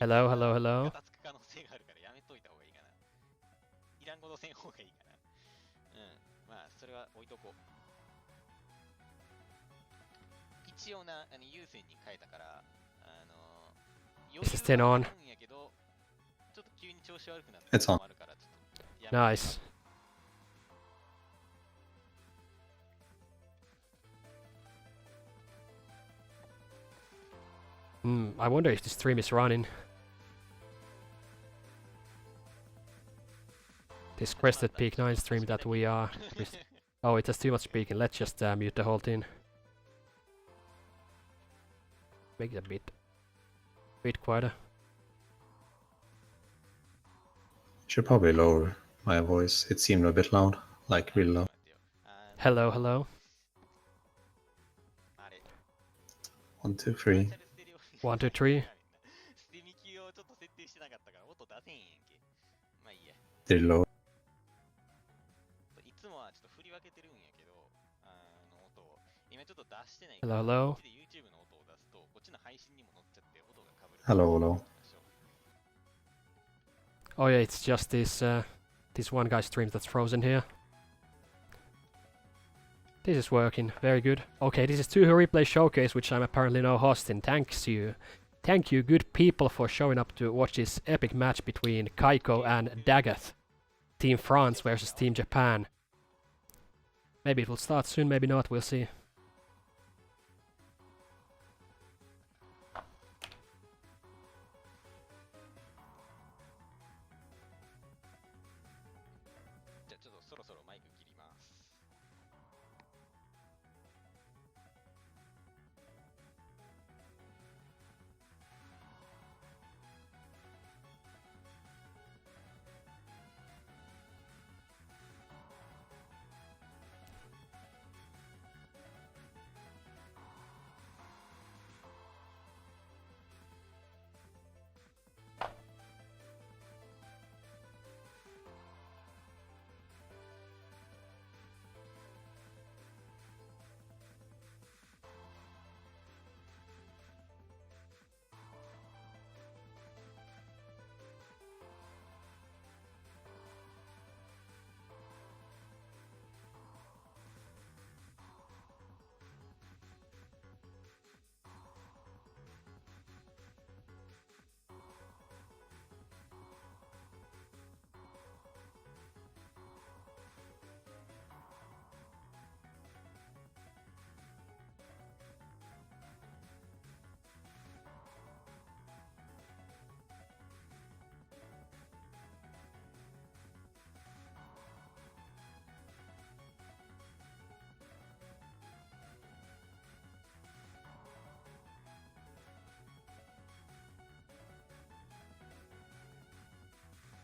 Hello, hello, hello. ガタつく可能性があるからやめといた方がいいかな。いらんことせん方がいいかな。まあ、それは置いとこう。一応な、優先に変えたから、余 Is this 裕 10 はあ on? るんやけど、ちょっと急に調子悪くなったのもあるから、ちょっとやめといた方がいい。Nice. I wonder if the stream is running. This Crested Peak 9 stream that we are... Oh, it has too much speaking. Let's just mute the whole thing. Make it a bit quieter. Should probably lower my voice. It seemed a bit loud, like really loud. Hello, hello. 1, 2, 3. 1, 2, 3. 捨て身機をちょっと設定してなかったから音出せんやんけ。まあいいや。 Did it lower? いつもはちょっと振り分けてるんやけど、音を今ちょっと出してない。 Hello, hello. こっちで YouTube の音を出すと、こっちの配信にも乗っちゃって音が被る。 Hello, hello. Oh yeah, it's just this one guy's stream that's frozen here. This is working, very good. Okay, this is Touhou Replay Showcase, which I'm apparently now hosting. Thank you good people for showing up to watch this epic match between Kaiko and Dagoth. Team France versus Team Japan. Maybe it will start soon, maybe not, we'll see.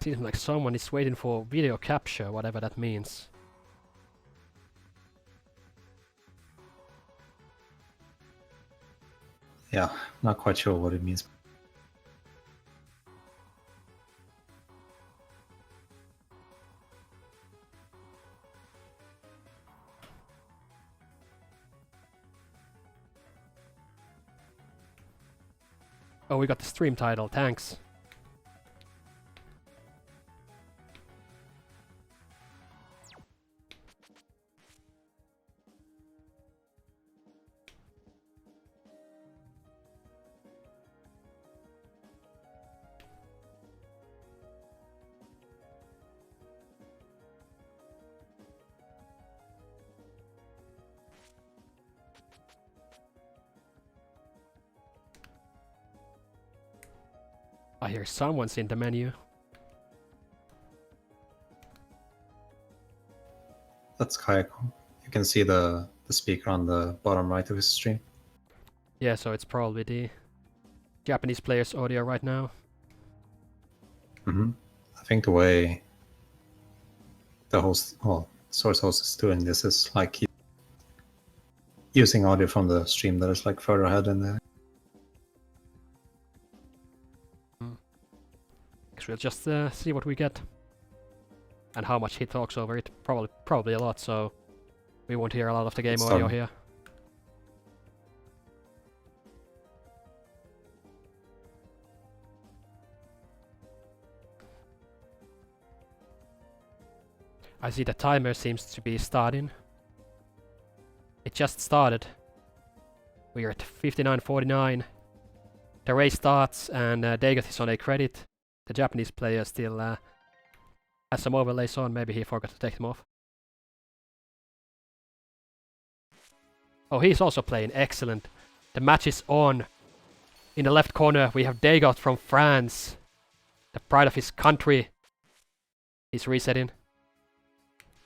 Seems like someone is waiting for video capture, whatever that means. Yeah, not quite sure what it means. Oh, we got the stream title, thanks. I hear someone's in the menu. That's Kaiko. You can see the speaker on the bottom right of his stream. Yeah, so it's probably the Japanese player's audio right now. I think the way the host, well, source host is doing this is like using audio from the stream that is like further ahead in the... We'll just see what we get. And how much he talks over it. Probably a lot, so we won't hear a lot of the game audio here. I see the timer seems to be starting. It just started. We are at 59:49. The race starts and Dagoth is on a credit. The Japanese player still has some overlays on. Maybe he forgot to take them off. Oh, he's also playing. Excellent. The match is on. In the left corner, we have Dagoth from France. The pride of his country. He's resetting.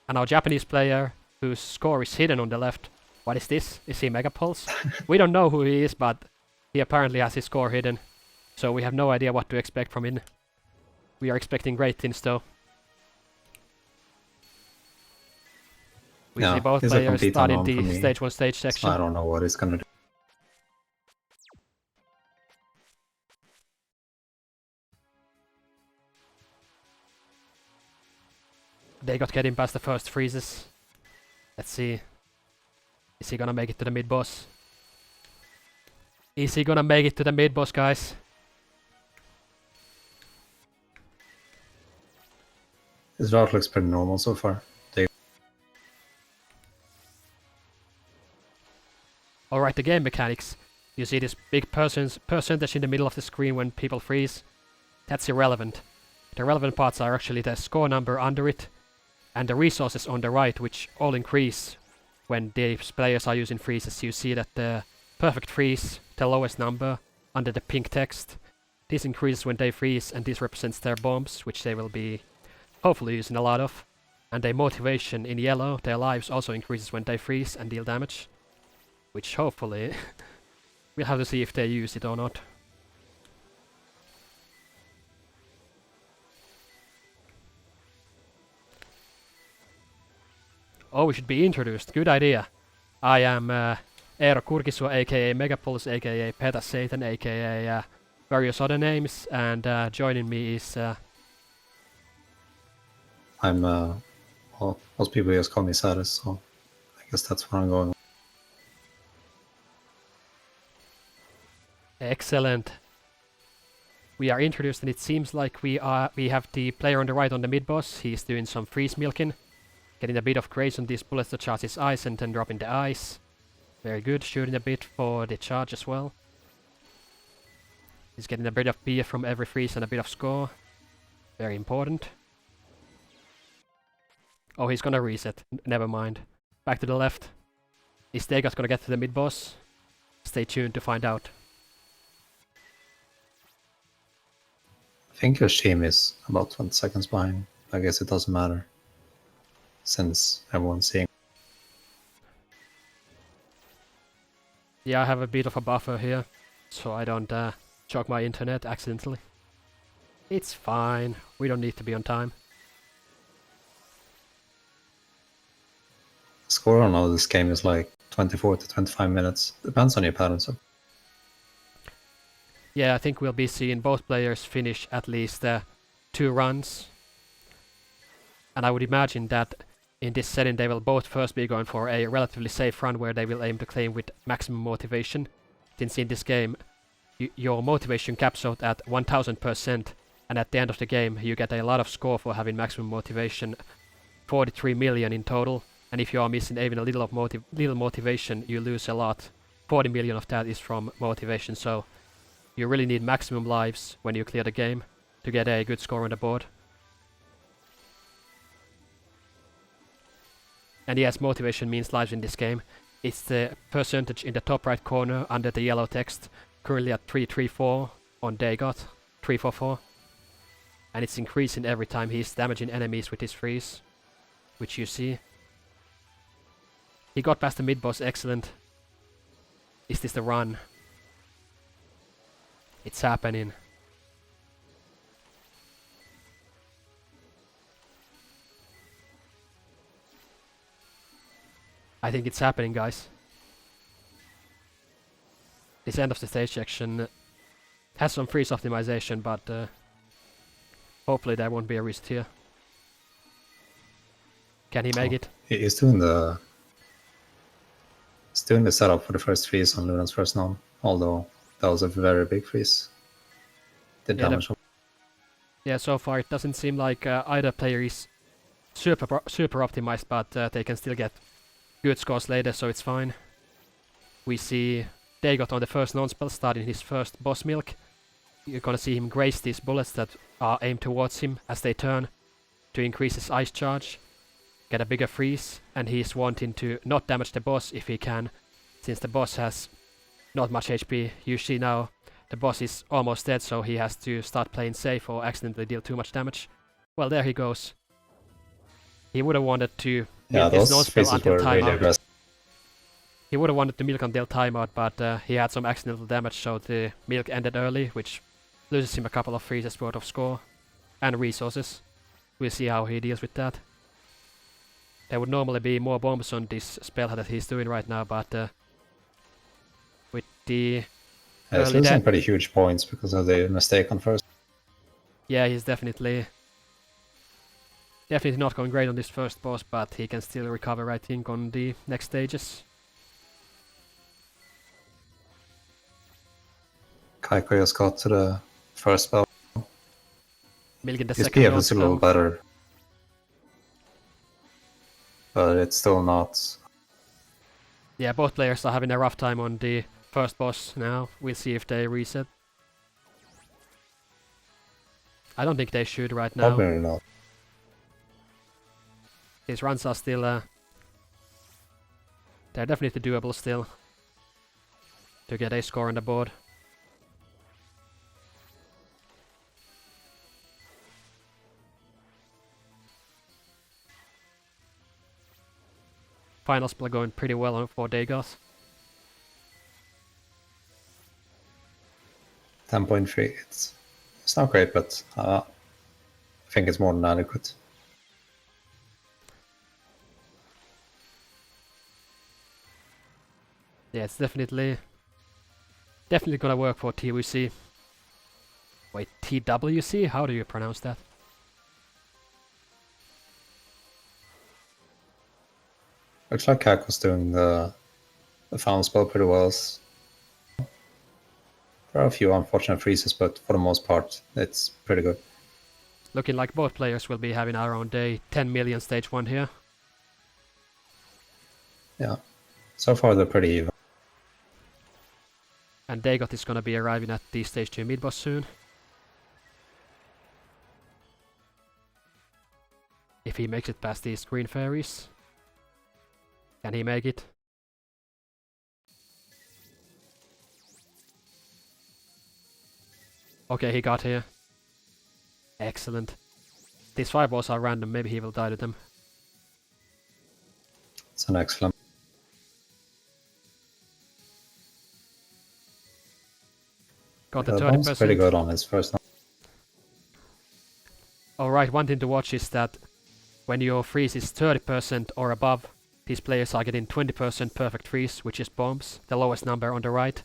And our Japanese player, whose score is hidden on the left. What is this? Is he Megapulse? We don't know who he is, but he apparently has his score hidden. So we have no idea what to expect from him. We are expecting great things though. We see both players starting the stage 1 stage section. So I don't know what he's gonna do. They got getting past the first freezes. Let's see. Is he gonna make it to the mid-boss? Is he gonna make it to the mid-boss, guys? His route looks pretty normal so far. Alright, the game mechanics. You see this big percentage in the middle of the screen when people freeze. That's irrelevant. The relevant parts are actually the score number under it and the resources on the right, which all increase when the players are using freezes. You see that the perfect freeze, the lowest number, under the pink text, this increases when they freeze, and this represents their bombs, which they will be hopefully using a lot of. And their motivation in yellow, their lives, also increases when they freeze and deal damage. Which hopefully we'll have to see if they use it or not. Oh, we should be introduced. Good idea. I am Eero Kurkisua, aka Megapulse, aka Peta Satan, aka various other names, and joining me is... I'm, well, most people just call me Satis, so I guess that's where I'm going with. Excellent. We are introduced and it seems like we have the player on the right on the mid-boss. He's doing some freeze milking. Getting a bit of grace on these bullets to charge his ice and then dropping the ice. Very good. Shooting a bit for the charge as well. He's getting a bit of PF from every freeze and a bit of score. Very important. Oh, he's gonna reset. Never mind. Back to the left. Is Dagoth gonna get to the mid-boss? Stay tuned to find out. I think your team is about 20 seconds behind. I guess it doesn't matter, since everyone's seeing. Yeah, I have a bit of a buffer here, so I don't choke my internet accidentally. It's fine, we don't need to be on time. Score on all this game is like 24 to 25 minutes. Depends on your patterns. Yeah, I think we'll be seeing both players finish at least 2 runs. And I would imagine that in this setting they will both first be going for a relatively safe run where they will aim to claim with maximum motivation. Since in this game your motivation caps out at 1000%, and at the end of the game you get a lot of score for having maximum motivation, 43 million in total. And if you are missing even a little motivation, you lose a lot. 40 million of that is from motivation, so you really need maximum lives when you clear the game to get a good score on the board. And yes, motivation means lives in this game. It's the percentage in the top right corner under the yellow text, currently at 334 on Dagoth, 344. And it's increasing every time he's damaging enemies with his freeze, which you see. He got past the mid-boss, excellent. Is this the run? It's happening. I think it's happening, guys. This end of the stage section has some freeze optimization, but hopefully there won't be a risk here. Can he make it? He's doing the setup for the first freeze on Luna's first nom, although that was a very big freeze. The damage. Yeah, so far it doesn't seem like either player is super optimized, but they can still get good scores later, so it's fine. We see Dagoth on the first non-spell starting his first boss milk. You're gonna see him graze these bullets that are aimed towards him as they turn to increase his ice charge, get a bigger freeze, and he's wanting to not damage the boss if he can, since the boss has not much HP. You see now the boss is almost dead, so he has to start playing safe or accidentally deal too much damage. Well, there he goes. He would have wanted to milk his those non-spell freezes until were really timeout. aggressive. He would have wanted to milk until timeout, but he had some accidental damage, so the milk ended early, which loses him a couple of freezes worth of score and resources. We'll see how he deals with that. There would normally be more bombs on this spell that he's doing right now, but with the Yeah, he's early losing pretty huge points because of the mistake on first. yeah, he's definitely not going great on this first boss, but he can still recover, I think, on the next stages. Kaiko just got to the first spell. Milking the His second PF is a little non-spell. better. But it's still not. Yeah, both players are having a rough time on the first boss now. We'll see if they reset. I don't think they should right now. Probably not. These runs are still... they're definitely doable still. To get a score on the board. Final spell going pretty well on for Dagoth. 10.3. It's not great, but I think it's more than adequate. Yeah, it's definitely gonna work for TWC. Wait, TWC? How do you pronounce that? Looks like Kaiko's doing the final spell pretty well. There are a few unfortunate freezes, but for the most part, it's pretty good. Looking like both players will be having around a 10 million stage 1 here. Yeah. So far, they're pretty even. And Dagoth is gonna be arriving at the stage 2 mid-boss soon. If he makes it past these green fairies. Can he make it? Okay, he got here. Excellent. These fireballs are random, maybe he will die to them. It's an excellent. Got the The bomb's 30%. pretty good on his first. Alright, one thing to watch is that when your freeze is 30% or above, these players are getting 20% perfect freeze, which is bombs, the lowest number on the right.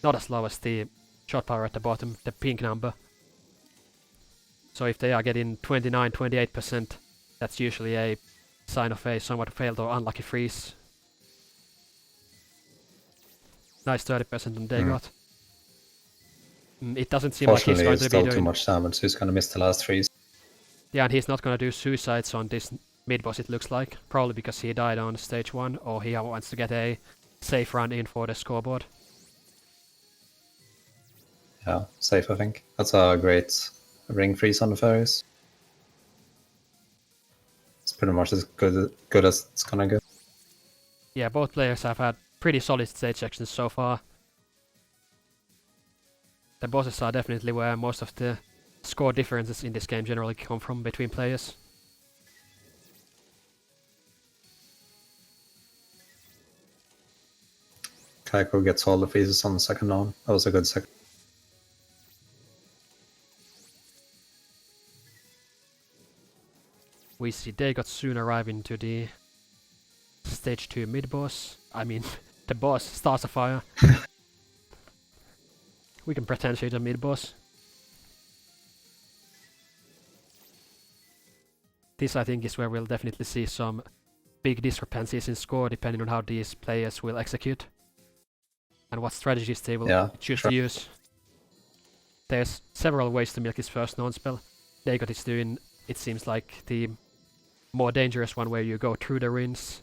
Not as low as the shot power at the bottom, the pink number. So if they are getting 29, 28%, that's usually a sign of a somewhat failed or unlucky freeze. Nice 30% on Dagoth. It doesn't seem like he's Fortunately, going it's to be still too doing... much damage, so he's gonna miss the last freeze. Yeah, and he's not gonna do suicides on this mid-boss, it looks like. Probably because he died on stage 1, or he wants to get a safe run in for the scoreboard. Yeah, safe, I think. That's a great ring freeze on the fairies. It's pretty much as good as it's gonna get. Yeah, both players have had pretty solid stage sections so far. The bosses are definitely where most of the score differences in this game generally come from between players. Kaiko gets all the freezes on the second round. That was a good second. We see Dagoth soon arriving to the stage 2 mid-boss. I mean, the boss, Stars of Fire. We can pretend she's a mid-boss. This, I think, is where we'll definitely see some big discrepancies in score depending on how these players will execute. And what strategies they will choose to use. There's several ways to milk his first non-spell. Dagoth is doing, it seems like, the more dangerous one where you go through the rinse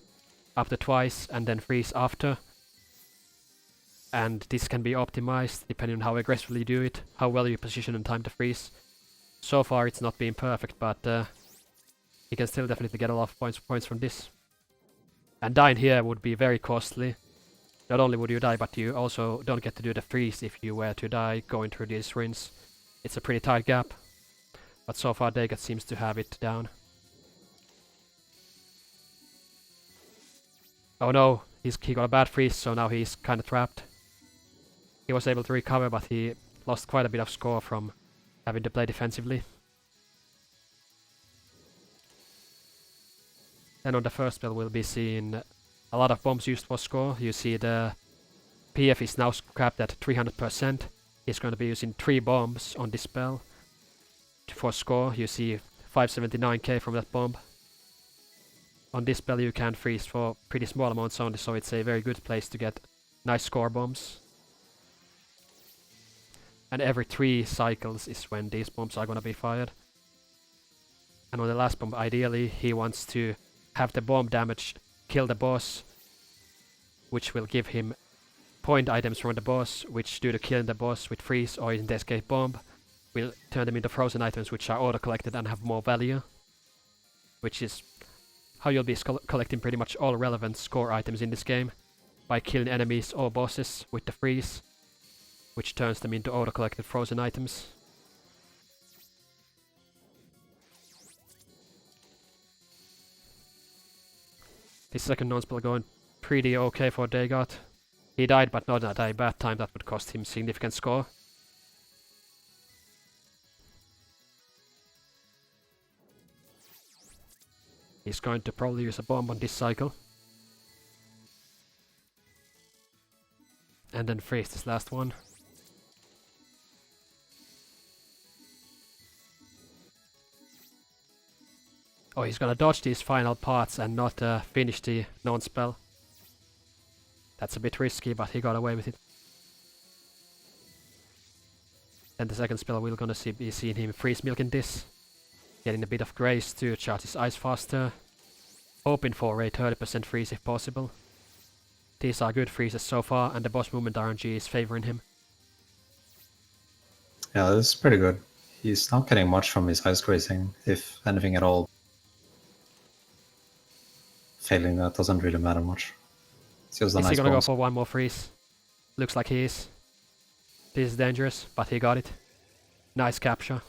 up to twice and then freeze after. And this can be optimized depending on how aggressively you do it, how well you position and time to freeze. So far it's not been perfect, but you can still definitely get a lot of points from this. And dying here would be very costly. Not only would you die, but you also don't get to do the freeze if you were to die going through these rinse. It's a pretty tight gap. But so far Dagoth seems to have it down. Oh no, he got a bad freeze, so now he's kinda trapped. He was able to recover, but he lost quite a bit of score from having to play defensively. Then on the first spell we'll be seeing a lot of bombs used for score. You see the PF is now capped at 300%. He's going to be using 3 bombs on this spell for score. You see 579k from that bomb. On this spell you can freeze for pretty small amounts only, so it's a very good place to get nice score bombs. And every 3 cycles is when these bombs are going to be fired. And on the last bomb, ideally he wants to have the bomb damage kill the boss, which will give him point items from the boss, which due to killing the boss with freeze or in the escape bomb will turn them into frozen items, which are auto-collected and have more value, which is how you'll be collecting pretty much all relevant score items in this game, by killing enemies or bosses with the freeze, which turns them into auto-collected frozen items. His second non-spell going pretty okay for Dagoth. He died, but not at a bad time that would cost him significant score. He's going to probably use a bomb on this cycle. And then freeze this last one. Oh, he's gonna dodge these final parts and not finish the non-spell. That's a bit risky, but he got away with it. Then the second spell we're gonna be seeing him freeze milking this. Getting a bit of grace to charge his ice faster. Hoping for a 30% freeze if possible. These are good freezes so far, and the boss movement RNG is favoring him. Yeah, this is pretty good. He's not getting much from his ice grazing, if anything at all. Failing that doesn't really matter much. It's just a nice he gonna bonus. go for one more freeze? Looks like he is. This is dangerous, but he got it. Nice capture.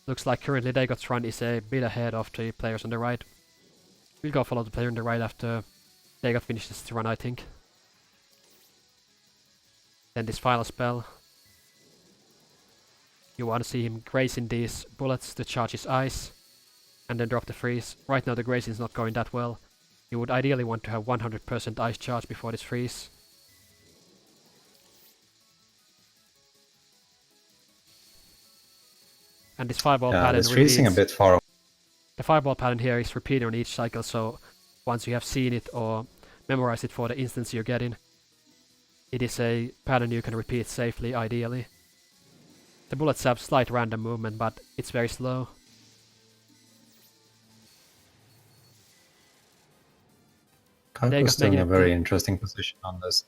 Looks like currently Dagoth's run is a bit ahead of the players on the right. We'll go follow the player on the right after Dagoth finishes the run, I think. Then this final spell. You want to see him grazing these bullets to charge his ice. And then drop the freeze. Right now the grazing is not going that well. You would ideally want to have 100% ice charge before this freeze. And this fireball pattern it's freezing a repeats. bit far. The fireball pattern here is repeated on each cycle, so once you have seen it or memorized it for the instance you're getting, it is a pattern you can repeat safely, ideally. The bullets have slight random movement, but it's very slow. Kaiko's doing a very interesting position on this.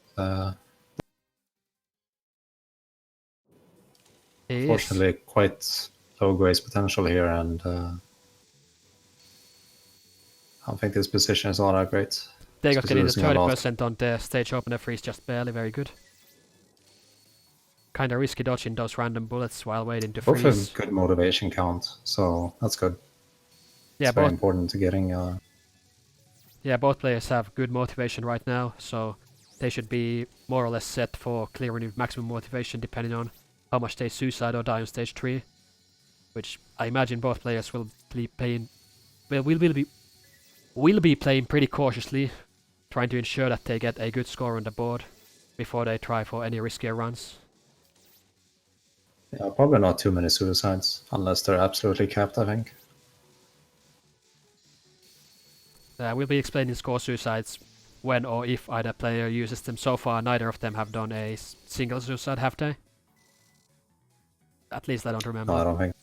Unfortunately, quite low grace potential here, and I don't think this position is all that great. Dagoth getting the 30% on the stage opener freeze, just barely, very good. Kinda risky dodging those random bullets while waiting to freeze. Both have good motivation count, so that's good. Yeah, it's very important to getting... Yeah, both players have good motivation right now, so they should be more or less set for clearing with maximum motivation depending on how much they suicide or die on stage 3. Which I imagine both players will be playing... Well, will be playing pretty cautiously, trying to ensure that they get a good score on the board before they try for any riskier runs. Yeah, probably not too many suicides, unless they're absolutely capped, I think. We'll be explaining score suicides when or if either player uses them. So far, neither of them have done a single suicide, have they? At least I don't remember. No, I don't think.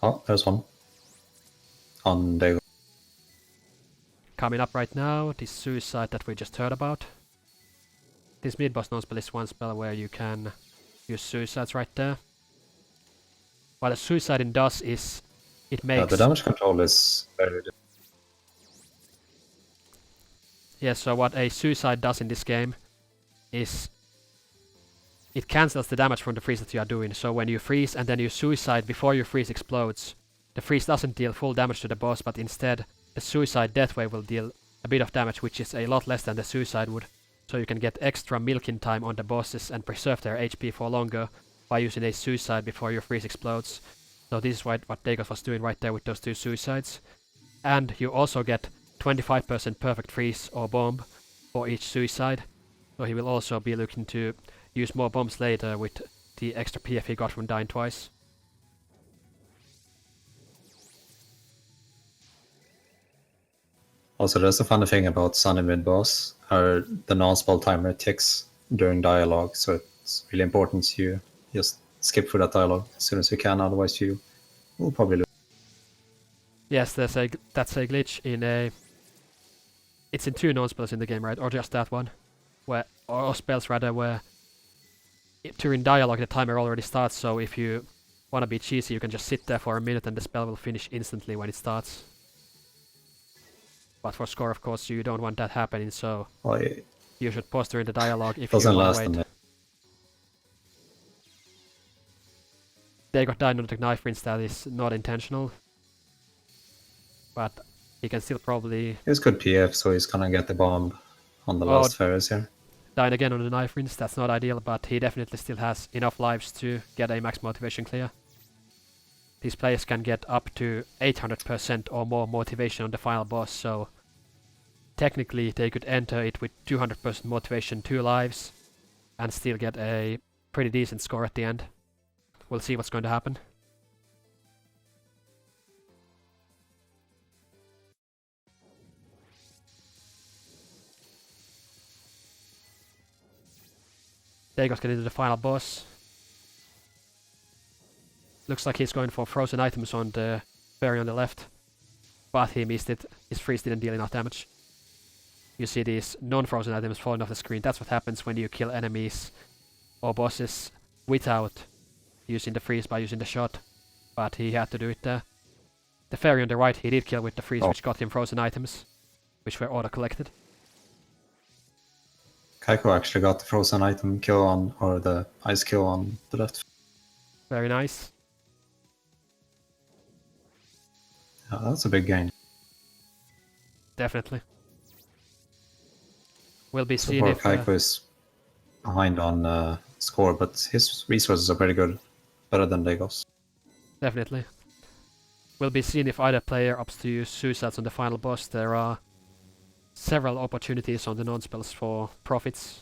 Oh, there's one. On Dagoth. Coming up right now, this suicide that we just heard about. This mid-boss non-spell is one spell where you can use suicides right there. What a suicide does is it makes... the damage control is very good. Yeah, so what a suicide does in this game is it cancels the damage from the freeze that you are doing. So when you freeze and then you suicide before your freeze explodes, the freeze doesn't deal full damage to the boss, but instead the suicide death wave will deal a bit of damage, which is a lot less than the suicide would. So you can get extra milking time on the bosses and preserve their HP for longer by using a suicide before your freeze explodes. So this is what Dagoth was doing right there with those two suicides. And you also get 25% perfect freeze or bomb for each suicide. So he will also be looking to use more bombs later with the extra PF he got from dying twice. Also, there's a funny thing about Sunny mid-boss, the non-spell timer ticks during dialogue, so it's really important you just skip through that dialogue as soon as you can, otherwise you will probably lose. Yes, that's a glitch in a... It's in two non-spells in the game, right? Or just that one? Or spells rather, where during dialogue the timer already starts, so if you want to be cheesy you can just sit there for a minute and the spell will finish instantly when it starts. But for score, of course, you don't want that happening, so you should pause during the dialogue if you want to wait. They got died on the knife rinse, that is not intentional. But he can still probably... He's good PF, so he's gonna get the bomb on the last Ferris here. Dying again on the knife rinse, that's not ideal, but he definitely still has enough lives to get a max motivation clear. These players can get up to 800% or more motivation on the final boss, so technically they could enter it with 200% motivation, 2 lives, and still get a pretty decent score at the end. We'll see what's going to happen. Dagoth getting to the final boss. Looks like he's going for frozen items on the fairy on the left, but he missed it. His freeze didn't deal enough damage. You see these non-frozen items falling off the screen. That's what happens when you kill enemies or bosses without using the freeze by using the shot, but he had to do it there. The fairy on the right he did kill with the freeze, which got him frozen items, which were auto-collected. Kaiko actually got the frozen item kill on, or the ice kill on the left. Very nice. Yeah, that's a big gain. Definitely. We'll be So seeing poor if... Kaiko is behind on score, but his resources are pretty good. Better than Dagoth's. Definitely. We'll be seeing if either player opts to use suicides on the final boss. There are several opportunities on the non-spells for profits.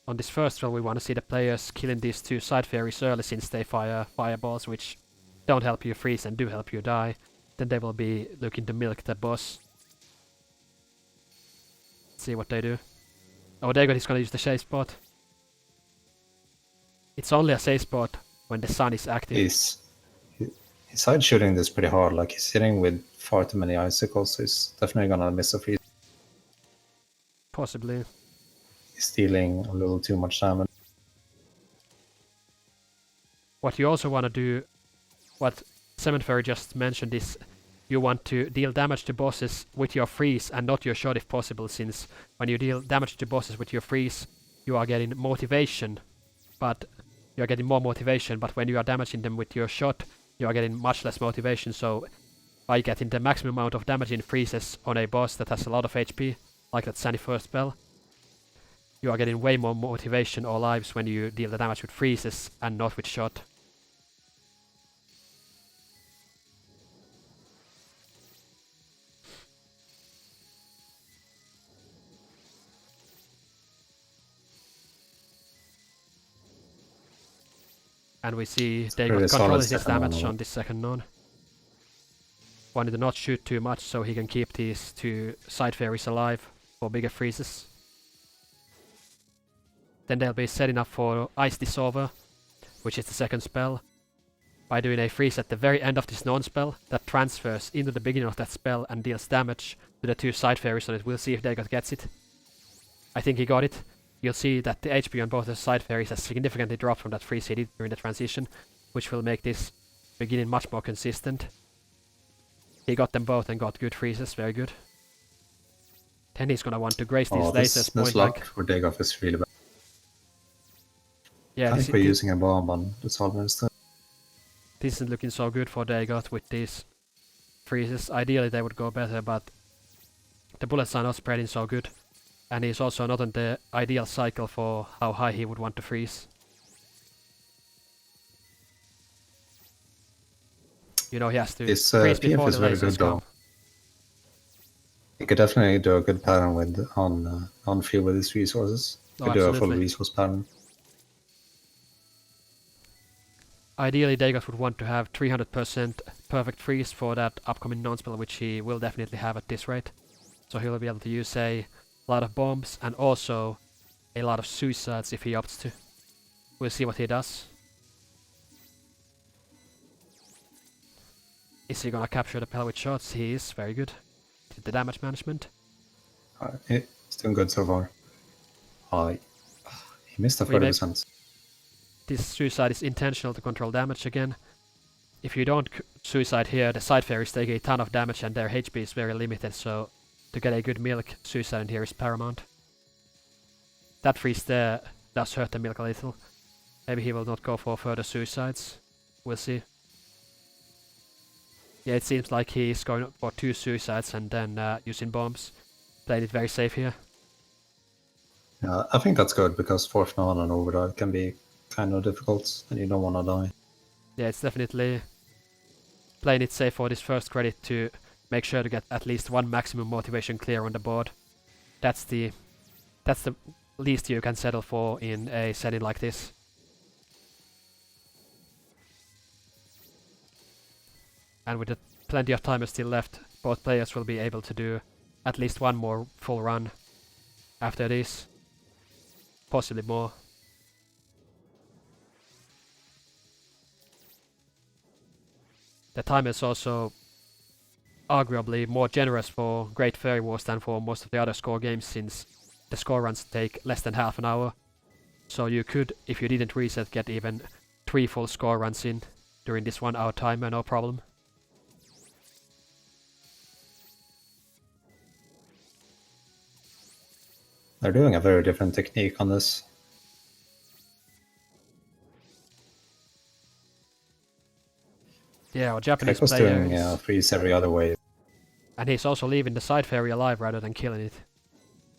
On this first roll we want to see the players killing these two side fairies early, since they fire fireballs which don't help you freeze and do help you die. Then they will be looking to milk the boss. See what they do. Oh, Dagoth is gonna use the safe spot. It's only a safe spot when the sun is active. He's side shooting this pretty hard, like he's hitting with far too many icicles, so he's definitely gonna miss a freeze. Possibly. He's dealing a little too much damage. What you also want to do, what Cement Fairy just mentioned, is you want to deal damage to bosses with your freeze and not your shot if possible, since when you deal damage to bosses with your freeze, you are getting motivation, but you are getting more motivation, but when you are damaging them with your shot, you are getting much less motivation. So by getting the maximum amount of damage in freezes on a boss that has a lot of HP, like that Sunny first spell, you are getting way more motivation or lives when you deal the damage with freezes and not with shot. And we see Dagoth controlling his damage on this second non. Wanted to not shoot too much so he can keep these two side fairies alive for bigger freezes. Then they'll be setting up for Ice Dissolver, which is the second spell, by doing a freeze at the very end of this non-spell that transfers into the beginning of that spell and deals damage to the 2 side fairies on it. We'll see if Dagoth gets it. I think he got it. You'll see that the HP on both the side fairies has significantly dropped from that freeze he did during the transition, which will make this beginning much more consistent. He got them both and got good freezes, very good. Then he's gonna want to grace these lasers point this blank. luck for Dagoth is really bad. Yeah, I think we're using a bomb on the solver instead. This isn't looking so good for Dagoth with these freezes. Ideally they would go better, but the bullets are not spreading so good. And he's also not on the ideal cycle for how high he would want to freeze. You know, he has to This freeze PF before is the very lasers good come. though. You could definitely do a good pattern with on field with his resources. Oh, Could do a full absolutely. resource pattern. Ideally, Dagoth would want to have 300% perfect freeze for that upcoming non-spell, which he will definitely have at this rate. So he'll be able to use a lot of bombs and also a lot of suicides if he opts to. We'll see what he does. Is he gonna capture the pal with shots? He is, very good. Did the damage management. It's doing good so far. He missed a We may- 30%. This suicide is intentional to control damage again. If you don't suicide here, the side fairies take a ton of damage and their HP is very limited, so to get a good milk, suicide in here is paramount. That freeze there does hurt the milk a little. Maybe he will not go for further suicides. We'll see. Yeah, it seems like he's going for 2 suicides and then using bombs. Playing it very safe here. Yeah, I think that's good because 4th non and overdrive can be kind of difficult and you don't want to die. Yeah, it's definitely playing it safe for this first credit to make sure to get at least 1 maximum motivation clear on the board. That's the least you can settle for in a setting like this. And with the plenty of time still left, both players will be able to do at least 1 more full run after this. Possibly more. The time is also arguably more generous for Great Fairy Wars than for most of the other score games, since the score runs take less than half an hour. So you could, if you didn't reset, get even 3 full score runs in during this 1 hour timer, no problem. They're doing a very different technique on this. Yeah, or Japanese Kaiko's doing players. freeze every other way. And he's also leaving the side fairy alive rather than killing it.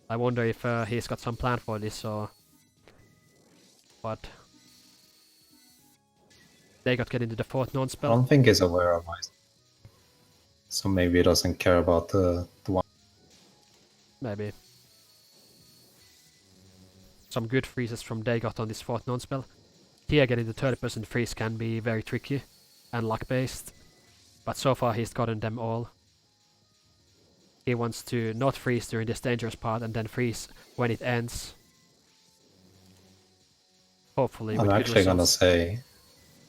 I wonder if he's got some plan for this or what. They got get into the 4th I non-spell. don't think he's aware of it. So maybe he doesn't care about the one. Maybe. Some good freezes from Dagoth on this 4th non-spell. Here getting the 30% freeze can be very tricky and luck-based, but so far he's gotten them all. He wants to not freeze during this dangerous part and then freeze when it ends. Hopefully I'm with good actually gonna results. say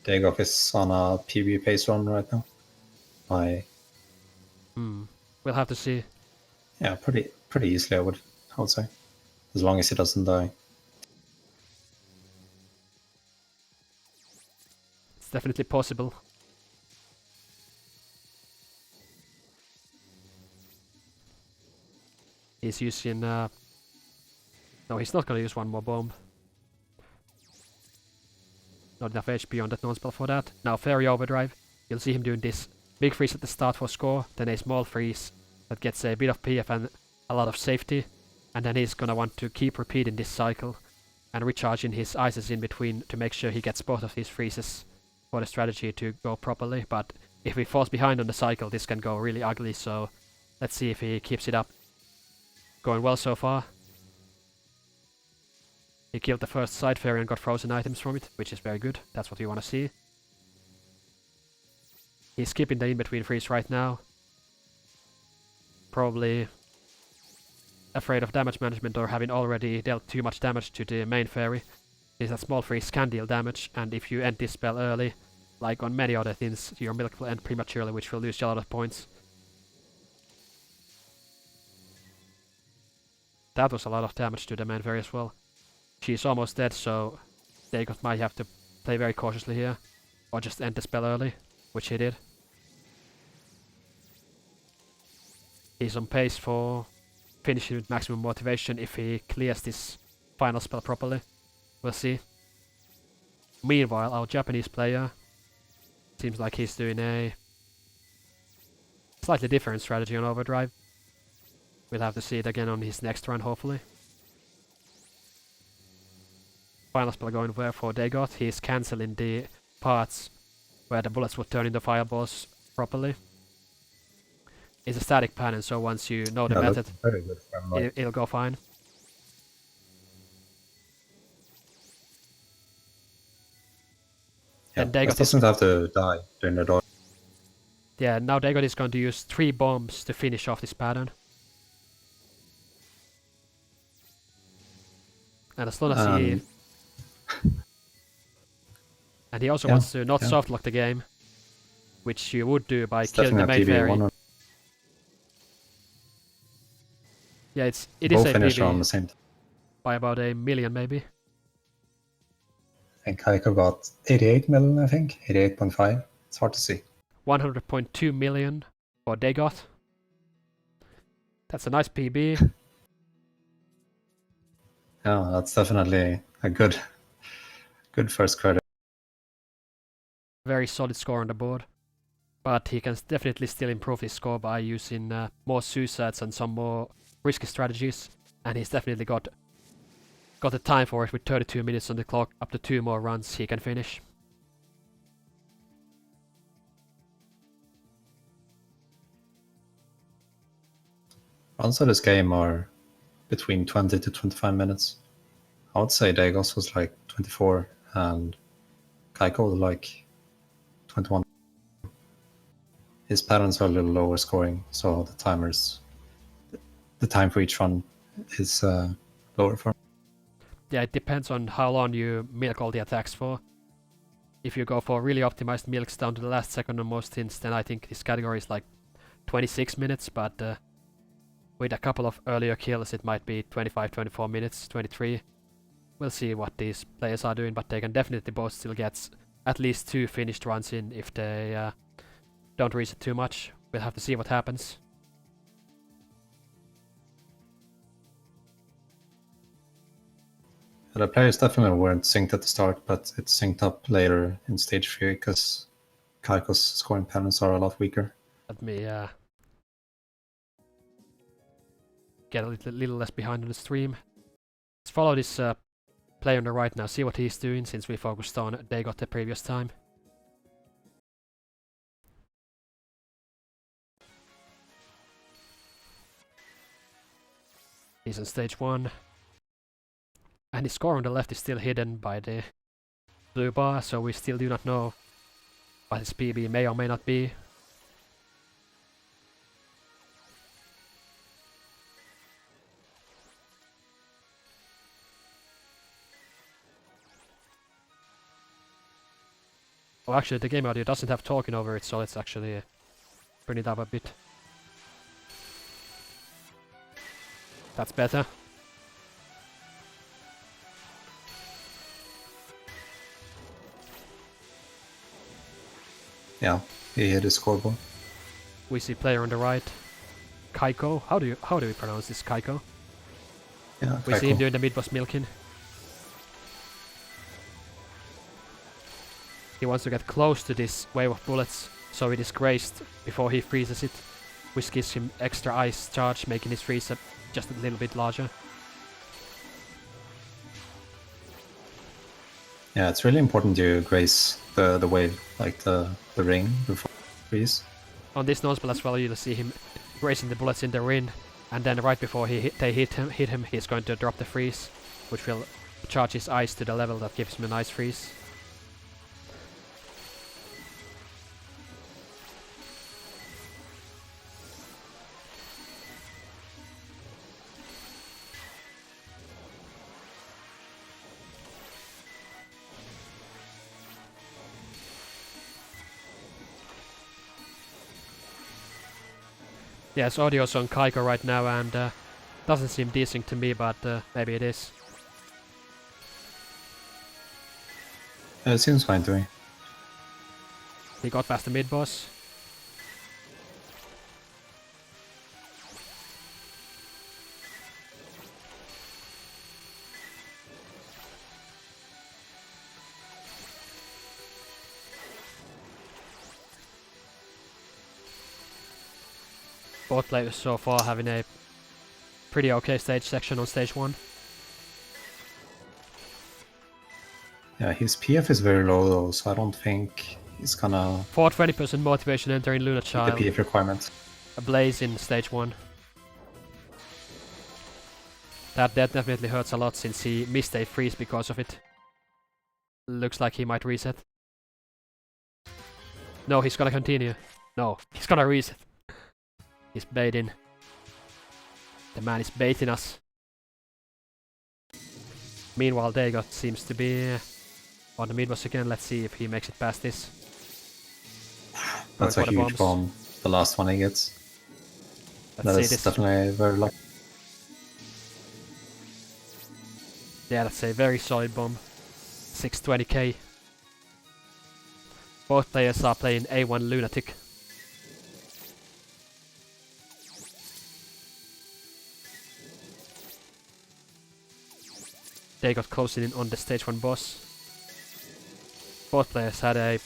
Dagoth is on a PB pace run right now. We'll have to see. Yeah, pretty easily I would say. As long as he doesn't die. It's definitely possible. He's using... No, he's not gonna use 1 more bomb. Not enough HP on that non-spell for that. Now Fairy Overdrive. You'll see him doing this big freeze at the start for score, then a small freeze that gets a bit of PF and a lot of safety, and then he's gonna want to keep repeating this cycle and recharging his ices in between to make sure he gets both of these freezes for the strategy to go properly. But if he falls behind on the cycle, this can go really ugly, so let's see if he keeps it up. Going well so far. He killed the first side fairy and got frozen items from it, which is very good. That's what you want to see. He's skipping the in-between freeze right now. Probably afraid of damage management or having already dealt too much damage to the main fairy, is that small freeze can deal damage, and if you end this spell early, like on many other things, your milk will end prematurely, which will lose you a lot of points. That was a lot of damage to the main fairy as well. She's almost dead, so Dagoth might have to play very cautiously here, or just end the spell early, which he did. He's on pace for finishing with maximum motivation if he clears this final spell properly. We'll see. Meanwhile, our Japanese player seems like he's doing a slightly different strategy on Overdrive. We'll have to see it again on his next run, hopefully. Final spell going where for Dagoth. He's cancelling the parts where the bullets would turn into fireballs properly. It's a static pattern, so once you know the method, very good from, like, it'll go fine. yeah, Then Dagoth doesn't have to die during the door. Yeah, now Dagoth is going to use 3 bombs to finish off this pattern. And as long as he... And he also wants to not softlock the game, which you would do by killing the main fairy. Yeah, it is a finish on PB the same time. by about 1 million maybe. I think Kaiko got 88 million, I think. 88.5. It's hard to see. 100.2 million for Dagoth. That's a nice PB. Yeah, that's definitely a good first credit. Very solid score on the board. But he can definitely still improve his score by using more suicides and some more risky strategies. And he's definitely got the time for it with 32 minutes on the clock. Up to 2 more runs he can finish. Runs of this game are between 20 to 25 minutes. I would say Dagoth was like 24 and Kaiko was like 21. His patterns are a little lower scoring, so the time for each run is lower for him. Yeah, it depends on how long you milk all the attacks for. If you go for really optimized milks down to the last second on most hints, then I think this category is like 26 minutes, but with a couple of earlier kills it might be 25, 24 minutes, 23. We'll see what these players are doing, but they can definitely both still get at least 2 finished runs in if they don't reset too much. We'll have to see what happens. The players definitely weren't synced at the start, but it's synced up later in stage 3 because Kaiko's scoring patterns are a lot weaker. Let me get a little less behind on the stream. Let's follow this player on the right now, see what he's doing since we focused on Dagoth the previous time. He's on stage 1. And his score on the left is still hidden by the blue bar, so we still do not know what his PB may or may not be. Oh, actually, the game audio doesn't have talking over it, so let's actually bring it up a bit. That's better. Yeah, he hit his scoreboard. We see player on the right, Kaiko. How do we pronounce this, Kaiko? Yeah, We see him Kaiko. doing the mid-boss milking. He wants to get close to this wave of bullets, so it is grazed before he freezes it, which gives him extra ice charge, making his freeze just a little bit larger. Yeah, it's really important you graze the wave, like the ring before you freeze. On this non-spell as well, you'll see him grazing the bullets in the ring, and then right before they hit him, he's going to drop the freeze, which will charge his ice to the level that gives him a nice freeze. Yes, audio's on Kaiko right now and doesn't seem desync to me, but maybe it is. It seems fine to me. He got past the mid boss. Both players so far having a pretty okay stage section on stage 1. Yeah, his PF is very low though, so I don't think he's gonna For 20% motivation entering Luna meet the Child. PF requirement. A blaze in stage 1. That definitely hurts a lot since he missed a freeze because of it. Looks like he might reset. No, he's gonna continue. No, he's gonna reset. He's baiting. The man is baiting us. Meanwhile, Dagoth seems to be on the mid boss again. Let's see if he makes it past this. That's Going a for the huge bombs. bomb. The last one he gets. Let's That see is this. definitely very lucky. Yeah, that's a very solid bomb. 620k. Both players are playing A1 Lunatic. They got closing in on the stage 1 boss. Both players had a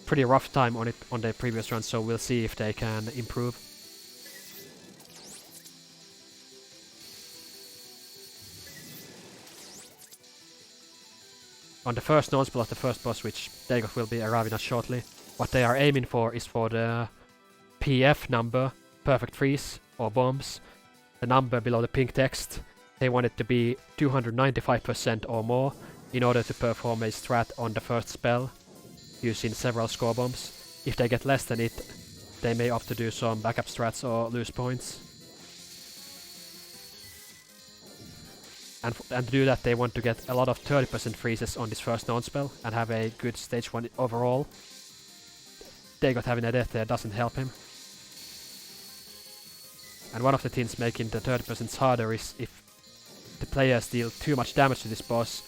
pretty rough time on it on their previous run, so we'll see if they can improve. On the first non-spell of the first boss, which Dagoth will be arriving at shortly, what they are aiming for is for the PF number, perfect freeze, or bombs, the number below the pink text. They want it to be 295% or more in order to perform a strat on the first spell, using several score bombs. If they get less than it, they may opt to do some backup strats or lose points. And to do that, they want to get a lot of 30% freezes on this first non-spell and have a good stage 1 overall. Dagoth having a death there doesn't help him. And one of the things making the 30% harder is if the players deal too much damage to this boss,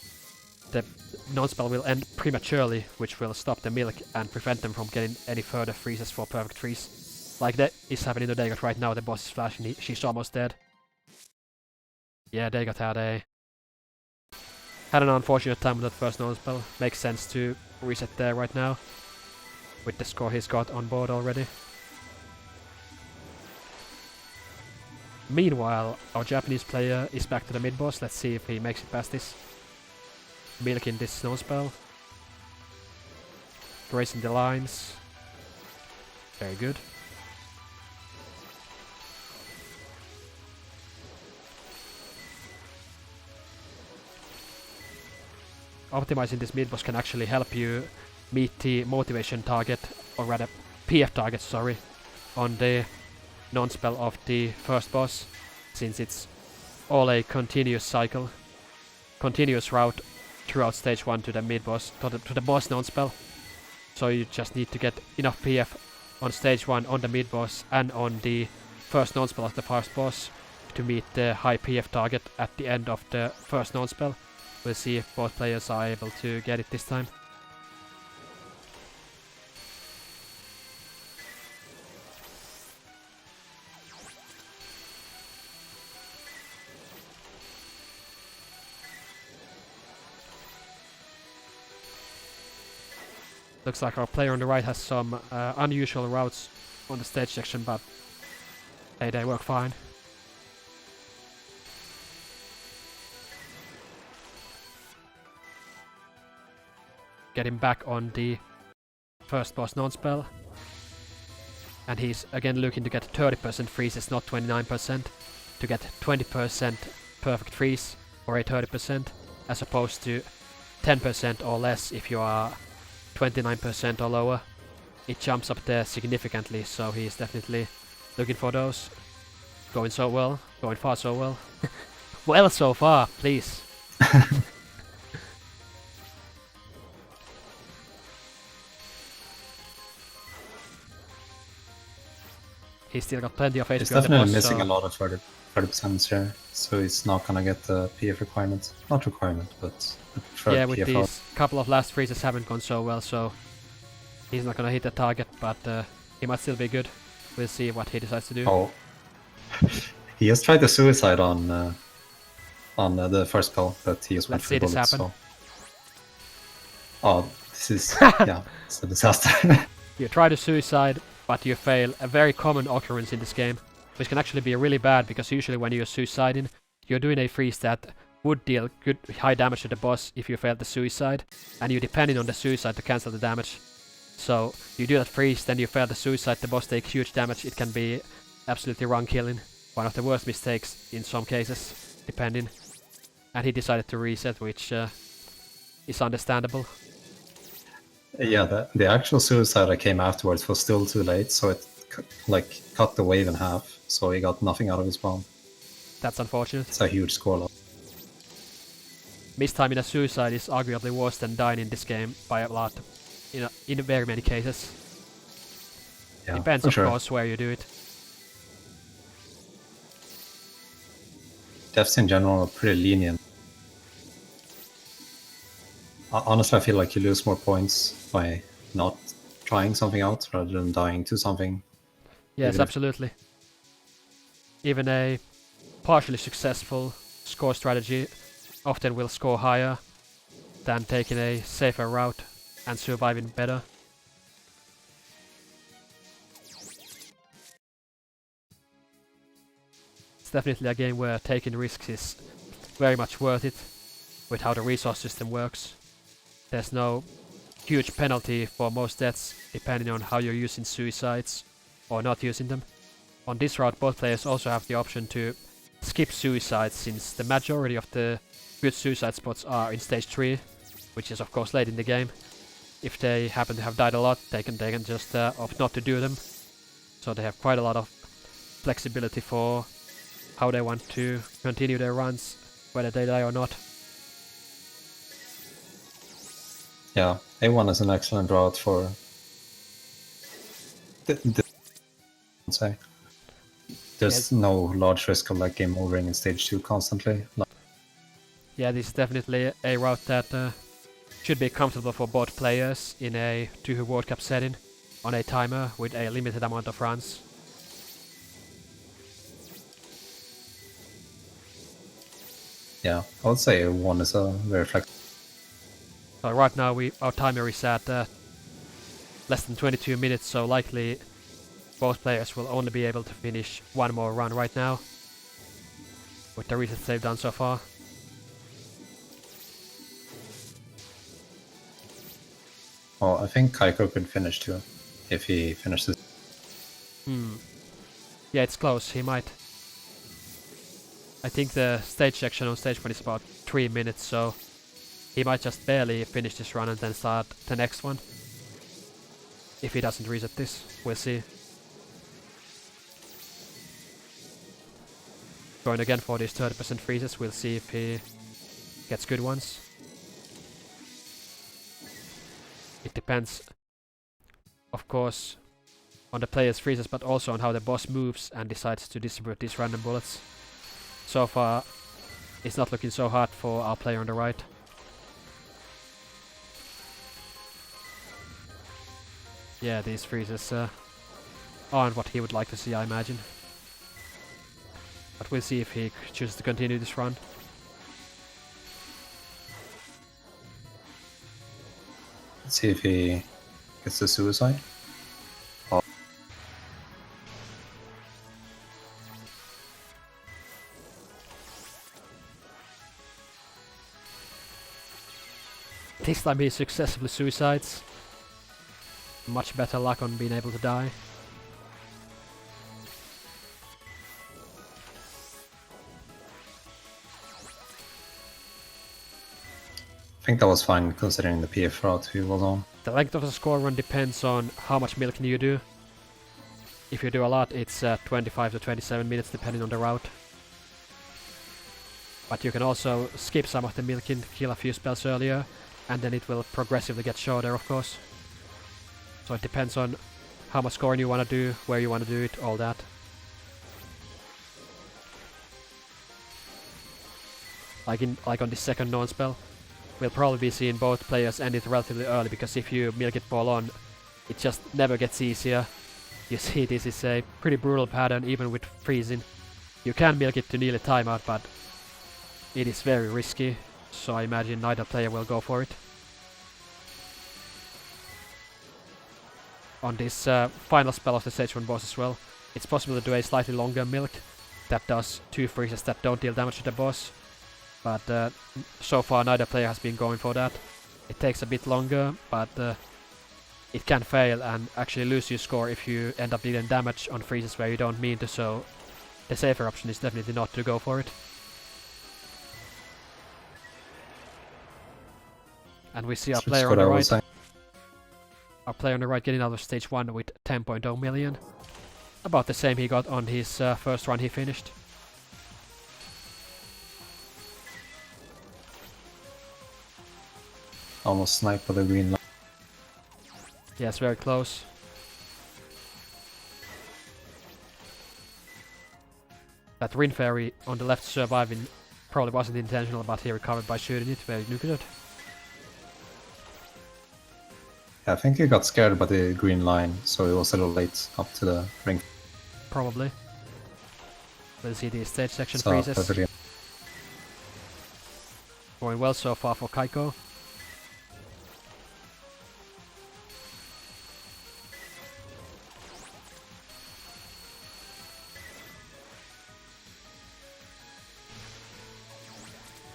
the non-spell will end prematurely, which will stop the milk and prevent them from getting any further freezes for perfect freeze. Like that is happening to Dagoth right now. The boss is flashing, she's almost dead. Yeah, Dagoth had an unfortunate time with that first non-spell. Makes sense to reset there right now, with the score he's got on board already. Meanwhile, our Japanese player is back to the mid-boss. Let's see if he makes it past this. Milking this snow spell. Racing the lines. Very good. Optimizing this mid-boss can actually help you meet the motivation target, or rather PF target, sorry, on the non-spell of the first boss, since it's all a continuous cycle, continuous route throughout stage 1 to the mid-boss, to the boss non-spell. So you just need to get enough PF on stage 1, on the mid-boss, and on the first non-spell of the first boss to meet the high PF target at the end of the first non-spell. We'll see if both players are able to get it this time. Looks like our player on the right has some unusual routes on the stage section, but hey, they work fine. Getting back on the first boss non-spell. And he's again looking to get 30% freezes, not 29%. To get 20% perfect freeze or a 30%, as opposed to 10% or less if you are 29% or lower. It jumps up there significantly, so he's definitely looking for those. Going so well, going far so well. Well so far, please. He's still got plenty of HP He's on the definitely boss, missing so a lot of 30% here, so he's not gonna get the PF requirement. Not requirement, but the preferred yeah, with PF. these couple of last freezes haven't gone so well, so he's not gonna hit the target, but he might still be good. We'll see what he decides to do. Oh, he has tried the suicide on the first spell, but he just went Let's for see the this bullets. happen. So. Oh, this is yeah, it's a disaster. You try to suicide, but you fail. A very common occurrence in this game, which can actually be really bad, because usually when you're suiciding, you're doing a freeze that would deal good high damage to the boss if you failed the suicide, and you're depending on the suicide to cancel the damage. So you do that freeze, then you fail the suicide, the boss takes huge damage. It can be absolutely wrong killing. One of the worst mistakes in some cases, depending. And he decided to reset, which is understandable. Yeah, the actual suicide that came afterwards was still too late, so it cut the wave in half, so he got nothing out of his bomb. That's unfortunate. It's a huge score loss. Mistiming a suicide is arguably worse than dying in this game by a lot, in very many cases. Yeah, Depends, for of sure. course, where you do it. Deaths in general are pretty lenient. Honestly, I feel like you lose more points by not trying something out rather than dying to something. Yes, Even if- absolutely. Even a partially successful score strategy often will score higher than taking a safer route and surviving better. It's definitely a game where taking risks is very much worth it with how the resource system works. There's no huge penalty for most deaths depending on how you're using suicides or not using them. On this route, both players also have the option to skip suicides, since the majority of the good suicide spots are in stage 3, which is of course late in the game. If they happen to have died a lot, they can just opt not to do them. So they have quite a lot of flexibility for how they want to continue their runs, whether they die or not. Yeah, A1 is an excellent route for I'd say. There's no large risk of like game overing in stage 2 constantly. Yeah, this is definitely a route that should be comfortable for both players in a Touhou World Cup setting on a timer with a limited amount of runs. Yeah, I would say A1 is a very flexible. So right now our timer is at less than 22 minutes, so likely both players will only be able to finish one more run right now with the resets they've done so far. Well, I think Kaiko could finish too, if he finishes. Yeah, it's close, he might. I think the stage section on stage 1 is about 3 minutes, so he might just barely finish this run and then start the next one. If he doesn't reset this, we'll see. Going again for these 30% freezes, we'll see if he gets good ones. It depends, of course, on the player's freezes, but also on how the boss moves and decides to distribute these random bullets. So far, it's not looking so hard for our player on the right. Yeah, these freezes aren't what he would like to see, I imagine. But we'll see if he chooses to continue this run. Let's see if he gets the suicide. Oh. This time he successfully suicides. Much better luck on being able to die. I think that was fine considering the PF route he was on. The length of the score run depends on how much milking you do. If you do a lot, it's 25 to 27 minutes depending on the route. But you can also skip some of the milking, kill a few spells earlier, and then it will progressively get shorter, of course. So it depends on how much scoring you want to do, where you want to do it, all that. Like on this second non-spell, we'll probably be seeing both players end it relatively early, because if you milk it ball on, it just never gets easier. You see, this is a pretty brutal pattern, even with freezing. You can milk it to nearly timeout, but it is very risky, so I imagine neither player will go for it. On this final spell of the stage 1 boss as well, it's possible to do a slightly longer milk that does 2 freezes that don't deal damage to the boss. But so far neither player has been going for that. It takes a bit longer, but it can fail and actually lose your score if you end up dealing damage on freezes where you don't mean to, so the safer option is definitely not to go for it. And we see our player on the right. Our player on the right getting out of stage 1 with 10.0 million. About the same he got on his first run he finished. Almost sniped for the green line. Yes, very close. That Wind Fairy on the left surviving probably wasn't intentional, but he recovered by shooting it. Very good. Yeah, I think he got scared by the green line, so he was a little late up to the ring. Probably. We'll see the stage section So, freezes. perfectly. Going well so far for Kaiko.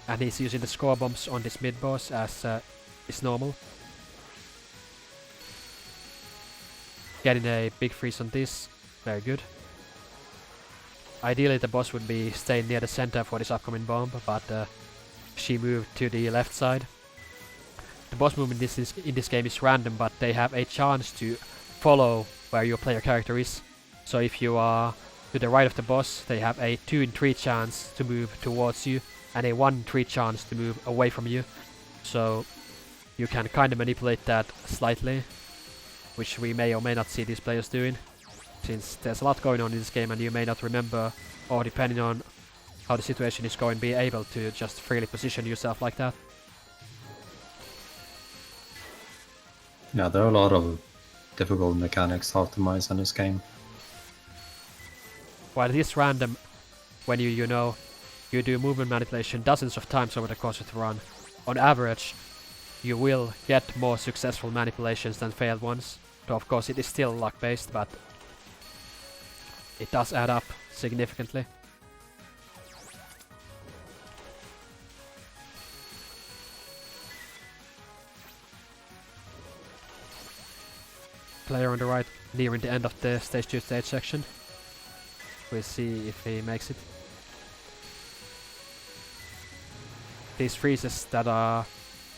And he's using the score bombs on this mid boss as is normal. Getting a big freeze on this, very good. Ideally the boss would be staying near the center for this upcoming bomb, but she moved to the left side. The boss movement in this game is random, but they have a chance to follow where your player character is. So if you are to the right of the boss, they have a 2 in 3 chance to move towards you, and a 1 in 3 chance to move away from you. So you can kind of manipulate that slightly, which we may or may not see these players doing, since there's a lot going on in this game and you may not remember, or depending on how the situation is going, be able to just freely position yourself like that. Yeah, there are a lot of difficult mechanics to optimize in this game. While it is random, when you know, you do movement manipulation dozens of times over the course of the run, on average, you will get more successful manipulations than failed ones. Though of course it is still luck based, but it does add up significantly. Player on the right nearing the end of the stage 2 stage section. We'll see if he makes it. These freezes that are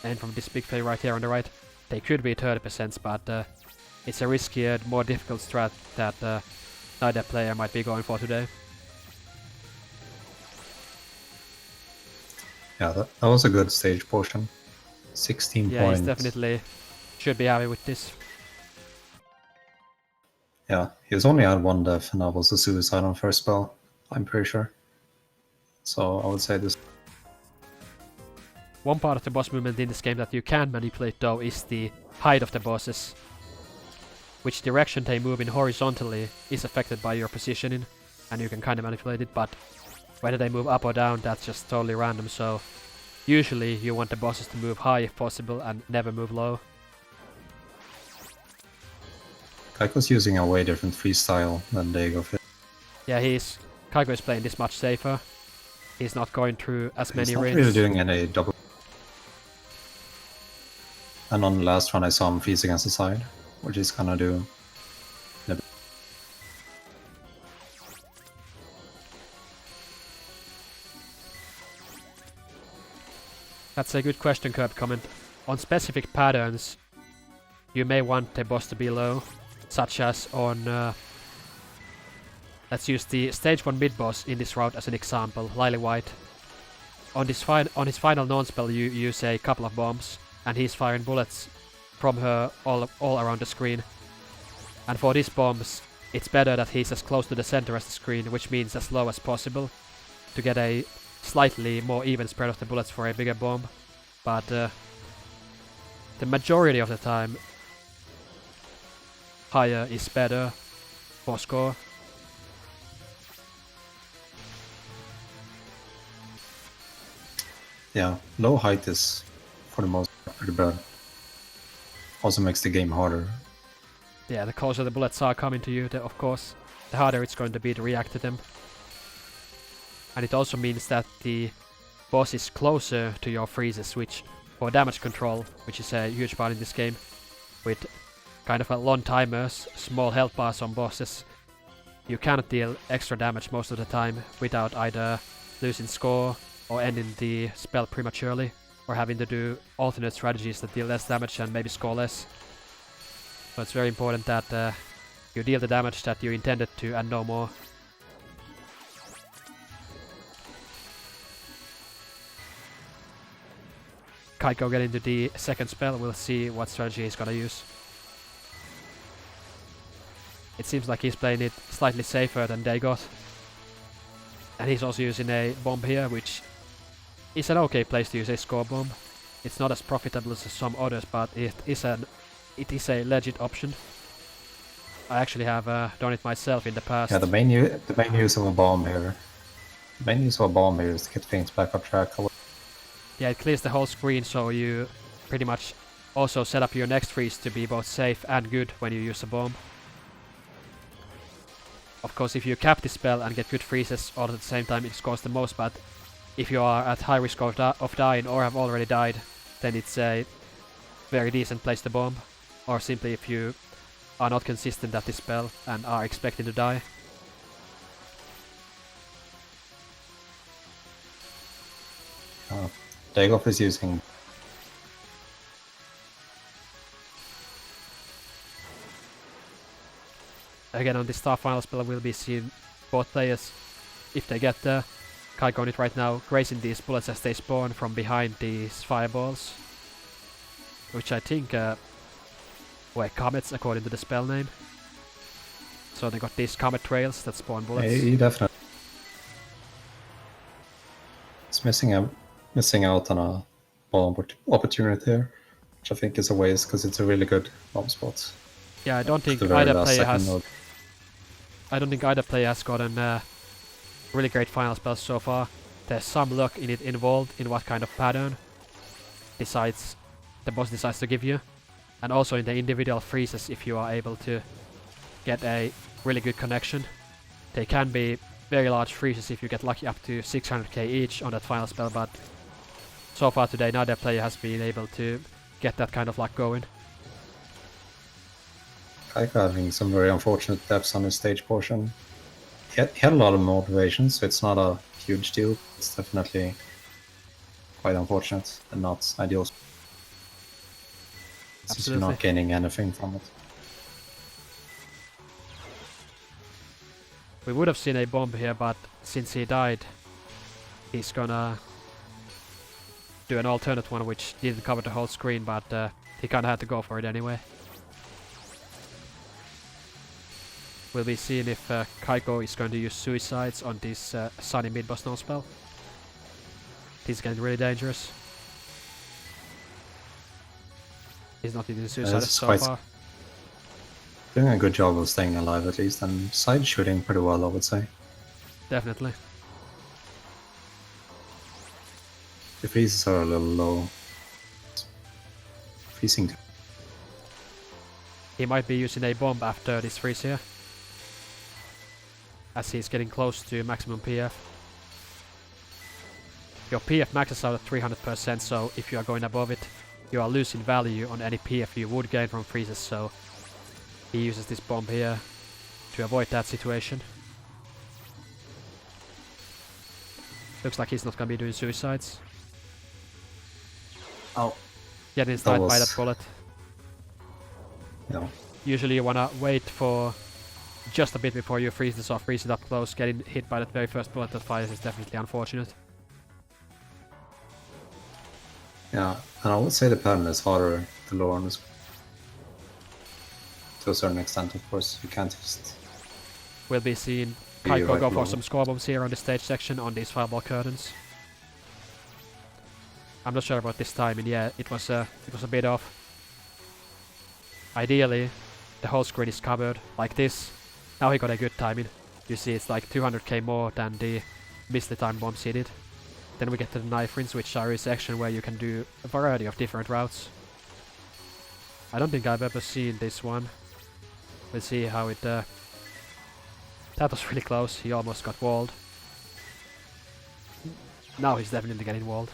end from this big play right here on the right, they could be 30%, but it's a riskier, more difficult strat that neither player might be going for today. Yeah, that was a good stage portion. 16 Yeah, points. he's definitely should be happy with this. Yeah, he's only had 1 death, and that was a suicide on first spell, I'm pretty sure. So I would say this. One part of the boss movement in this game that you can manipulate though is the height of the bosses. Which direction they move in horizontally is affected by your positioning, and you can kind of manipulate it, but whether they move up or down, that's just totally random, so usually you want the bosses to move high if possible and never move low. Kaiko's using a way different freestyle than Dagoth. Yeah, Kaiko is playing this much safer. He's not going through as many He's not rings. really doing any double. And on the last run I saw him freeze against the side, which he's gonna do. That's a good question, Curb comment. On specific patterns, you may want the boss to be low, such as on... let's use the stage 1 mid-boss in this route as an example, Lily White. On his final non-spell you use a couple of bombs, and he's firing bullets from her all around the screen. And for these bombs, it's better that he's as close to the center as the screen, which means as low as possible, to get a slightly more even spread of the bullets for a bigger bomb. But the majority of the time, higher is better for score. Yeah, low height is for the most part pretty bad. Also makes the game harder. Yeah, the closer the bullets are coming to you, of course, the harder it's going to be to react to them. And it also means that the boss is closer to your freezes, which for damage control, which is a huge part in this game, with kind of a long timers, small health bars on bosses, you cannot deal extra damage most of the time without either losing score or ending the spell prematurely, or having to do alternate strategies that deal less damage and maybe score less. So it's very important that you deal the damage that you intended to and no more. Kaiko getting to the second spell, we'll see what strategy he's gonna use. It seems like he's playing it slightly safer than Dagoth. And he's also using a bomb here, which is an okay place to use a score bomb. It's not as profitable as some others, but it is a legit option. I actually have done it myself in the past. Yeah, the main use of a bomb here. The main use of a bomb here is to get things back on track. Yeah, it clears the whole screen, so you pretty much also set up your next freeze to be both safe and good when you use a bomb. Of course, if you cap the spell and get good freezes all at the same time, it scores the most, but if you are at high risk of dying or have already died, then it's a very decent place to bomb. Or simply if you are not consistent at this spell and are expecting to die. Dagoth is using... Again, on this star final spell we'll be seeing both players, if they get there. Kaiko on it right now, grazing these bullets as they spawn from behind these fireballs. Which I think were comets according to the spell name. So they got these comet trails that spawn bullets. Yeah, he definitely... It's missing out on a bomb opportunity here, which I think is a waste because it's a really good bomb spot. Yeah, I don't think either player has gotten really great final spells so far. There's some luck in it involved in what kind of pattern the boss decides to give you, and also in the individual freezes if you are able to get a really good connection. They can be very large freezes if you get lucky, up to 600k each on that final spell, but so far today neither player has been able to get that kind of luck going. Kaiko having some very unfortunate deaths on his stage portion. He had a lot of motivation, so it's not a huge deal. It's definitely quite unfortunate and not ideal. Since you're not gaining anything from it. We would have seen a bomb here, but since he died, he's gonna do an alternate one which didn't cover the whole screen, but he kinda had to go for it anyway. We'll be seeing if Kaiko is going to use suicides on this sunny mid-boss no spell. This is getting really dangerous. He's not using suicides so far. Doing a good job of staying alive at least, and side shooting pretty well, I would say. Definitely. The freezes are a little low. Freezing. He might be using a bomb after this freeze here, as he's getting close to maximum PF. Your PF maxes out at 300%, so if you are going above it, you are losing value on any PF you would gain from freezes, so he uses this bomb here to avoid that situation. Looks like he's not gonna be doing suicides. Oh. Getting sniped by that bullet. No. Usually you wanna wait for just a bit before you freeze this off, freeze it up close. Getting hit by that very first bullet that fires is definitely unfortunate. Yeah, and I would say the pattern is harder to lower on this. to a certain extent, of course. You can't just... We'll be seeing Be Kaiko right go for below. some score bombs here on the stage section on these fireball curtains. I'm not sure about this timing. Yeah, it was a bit off. Ideally, the whole screen is covered like this. Now he got a good timing. You see, it's like 200k more than the missed time bombs he did. Then we get to the knife rings, which are a section where you can do a variety of different routes. I don't think I've ever seen this one. We'll see how it... that was really close. He almost got walled. Now he's definitely getting walled.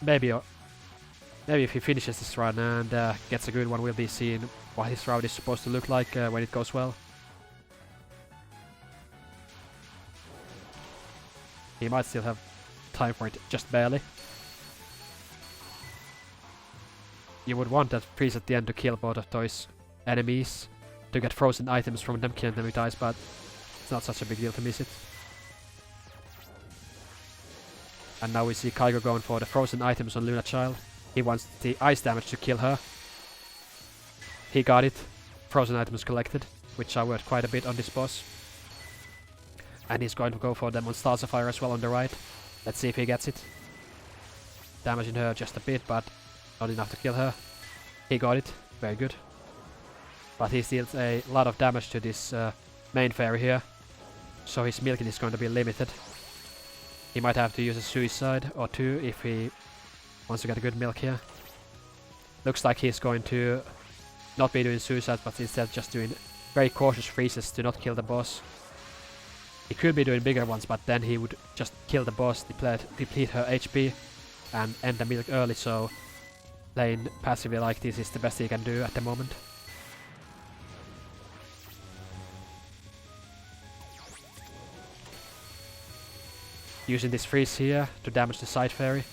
Maybe if he finishes this run and gets a good one, we'll be seeing what his route is supposed to look like when it goes well. He might still have time for it, just barely. You would want that freeze at the end to kill both of those enemies, to get frozen items from them killing them with ice, but it's not such a big deal to miss it. And now we see Kaiko going for the frozen items on Luna Child. He wants the ice damage to kill her. He got it. Frozen items collected, which are worth quite a bit on this boss. And he's going to go for them on Stars of Fire as well on the right. Let's see if he gets it. Damaging her just a bit, but not enough to kill her. He got it. Very good. But he deals a lot of damage to this main fairy here. So his milking is going to be limited. He might have to use a suicide or two if he wants to get a good milk here. Looks like he's going to not be doing suicides, but instead just doing very cautious freezes to not kill the boss. He could be doing bigger ones, but then he would just kill the boss, deplete her HP, and end the milk early, so playing passively like this is the best he can do at the moment. Using this freeze here to damage the side fairy,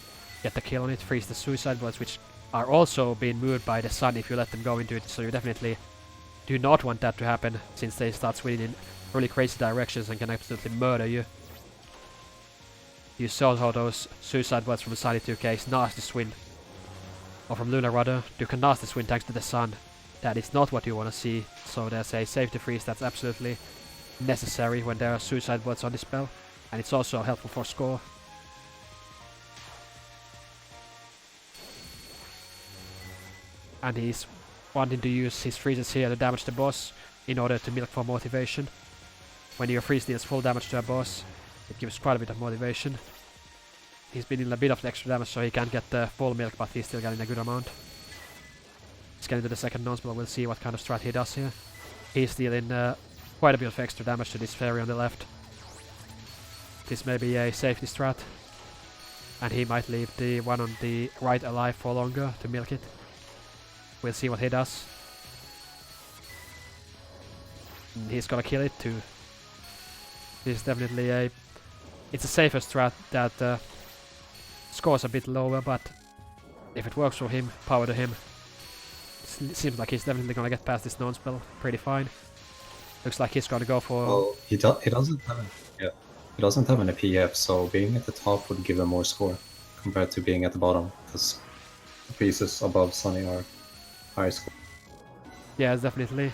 get the kill on it, freeze the suicide bullets, which are also being moved by the sun if you let them go into it, so you definitely do not want that to happen, since they start swinging in really crazy directions and can absolutely murder you. You saw how those suicide bullets from Sunny 2K's nasty swing, or from Luna rather, do a nasty swing thanks to the sun. That is not what you want to see, so there's a safety freeze that's absolutely necessary when there are suicide bullets on this spell, and it's also helpful for score. And he's wanting to use his freezes here to damage the boss in order to milk for motivation. When your freeze deals full damage to a boss, it gives quite a bit of motivation. He's been in a bit of extra damage, so he can't get the full milk, but he's still getting a good amount. He's getting to the second non-spell, we'll see what kind of strat he does here. He's dealing quite a bit of extra damage to this fairy on the left. This may be a safety strat, and he might leave the one on the right alive for longer to milk it. We'll see what he does. And he's gonna kill it too. This is definitely it's a safer strat that scores a bit lower, but if it works for him, power to him. Seems like he's definitely gonna get past this non-spell pretty fine. Looks like he's gonna go for... Well, he doesn't have he doesn't have an PF, so being at the top would give him more score compared to being at the bottom, because the pieces above Sunny are higher score. Yeah, definitely.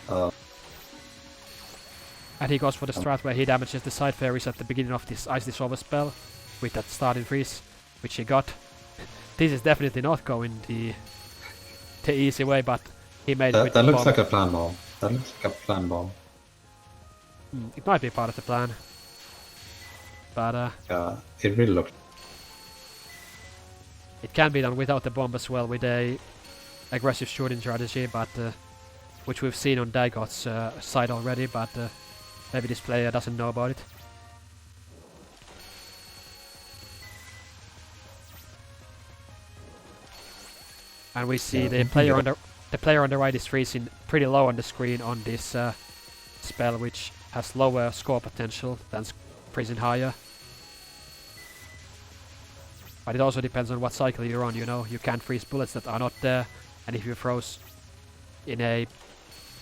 And he goes for the strat where he damages the side fairies at the beginning of this Ice Dissolver spell with that starting freeze, which he got. This is definitely not going the easy way, but he made it with That the looks bomb. like a plan bomb. That looks like a plan bomb. It might be part of the plan. But Yeah, it really looked. it can be done without the bomb as well, with a aggressive shooting strategy, but which we've seen on Dagoth's side already, but maybe this player doesn't know about it. And we see Yeah, the player on the right is freezing pretty low on the screen on this spell, which has lower score potential than freezing higher. But it also depends on what cycle you're on, you know. You can freeze bullets that are not there, and if you froze in a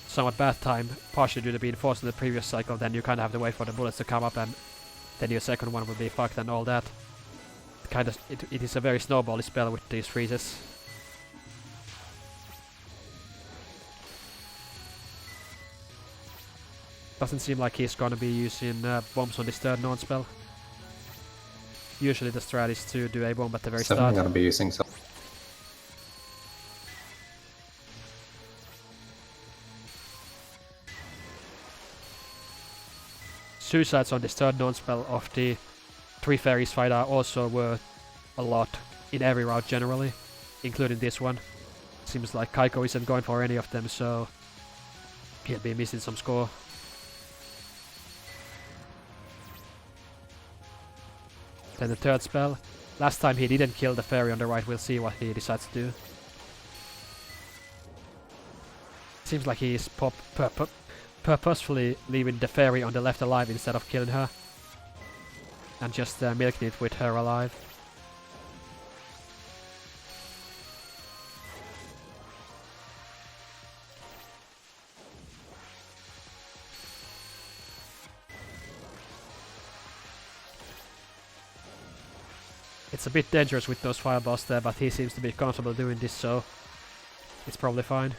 somewhat bad time, partially due to being forced in the previous cycle, then you kind of have to wait for the bullets to come up, and then your second one will be fucked and all that. It is a very snowbally spell with these freezes. Doesn't seem like he's gonna be using bombs on this third non-spell. Usually the strat is to do a bomb at the very Definitely start. gonna be using some. Suicides on this third non-spell of the 3 fairies fight are also worth a lot in every route generally, including this one. Seems like Kaiko isn't going for any of them, so he'll be missing some score. Then the third spell. Last time he didn't kill the fairy on the right, we'll see what he decides to do. Seems like he's purposefully leaving the fairy on the left alive instead of killing her. And just milking it with her alive. It's a bit dangerous with those fireballs there, but he seems to be comfortable doing this, so it's probably fine.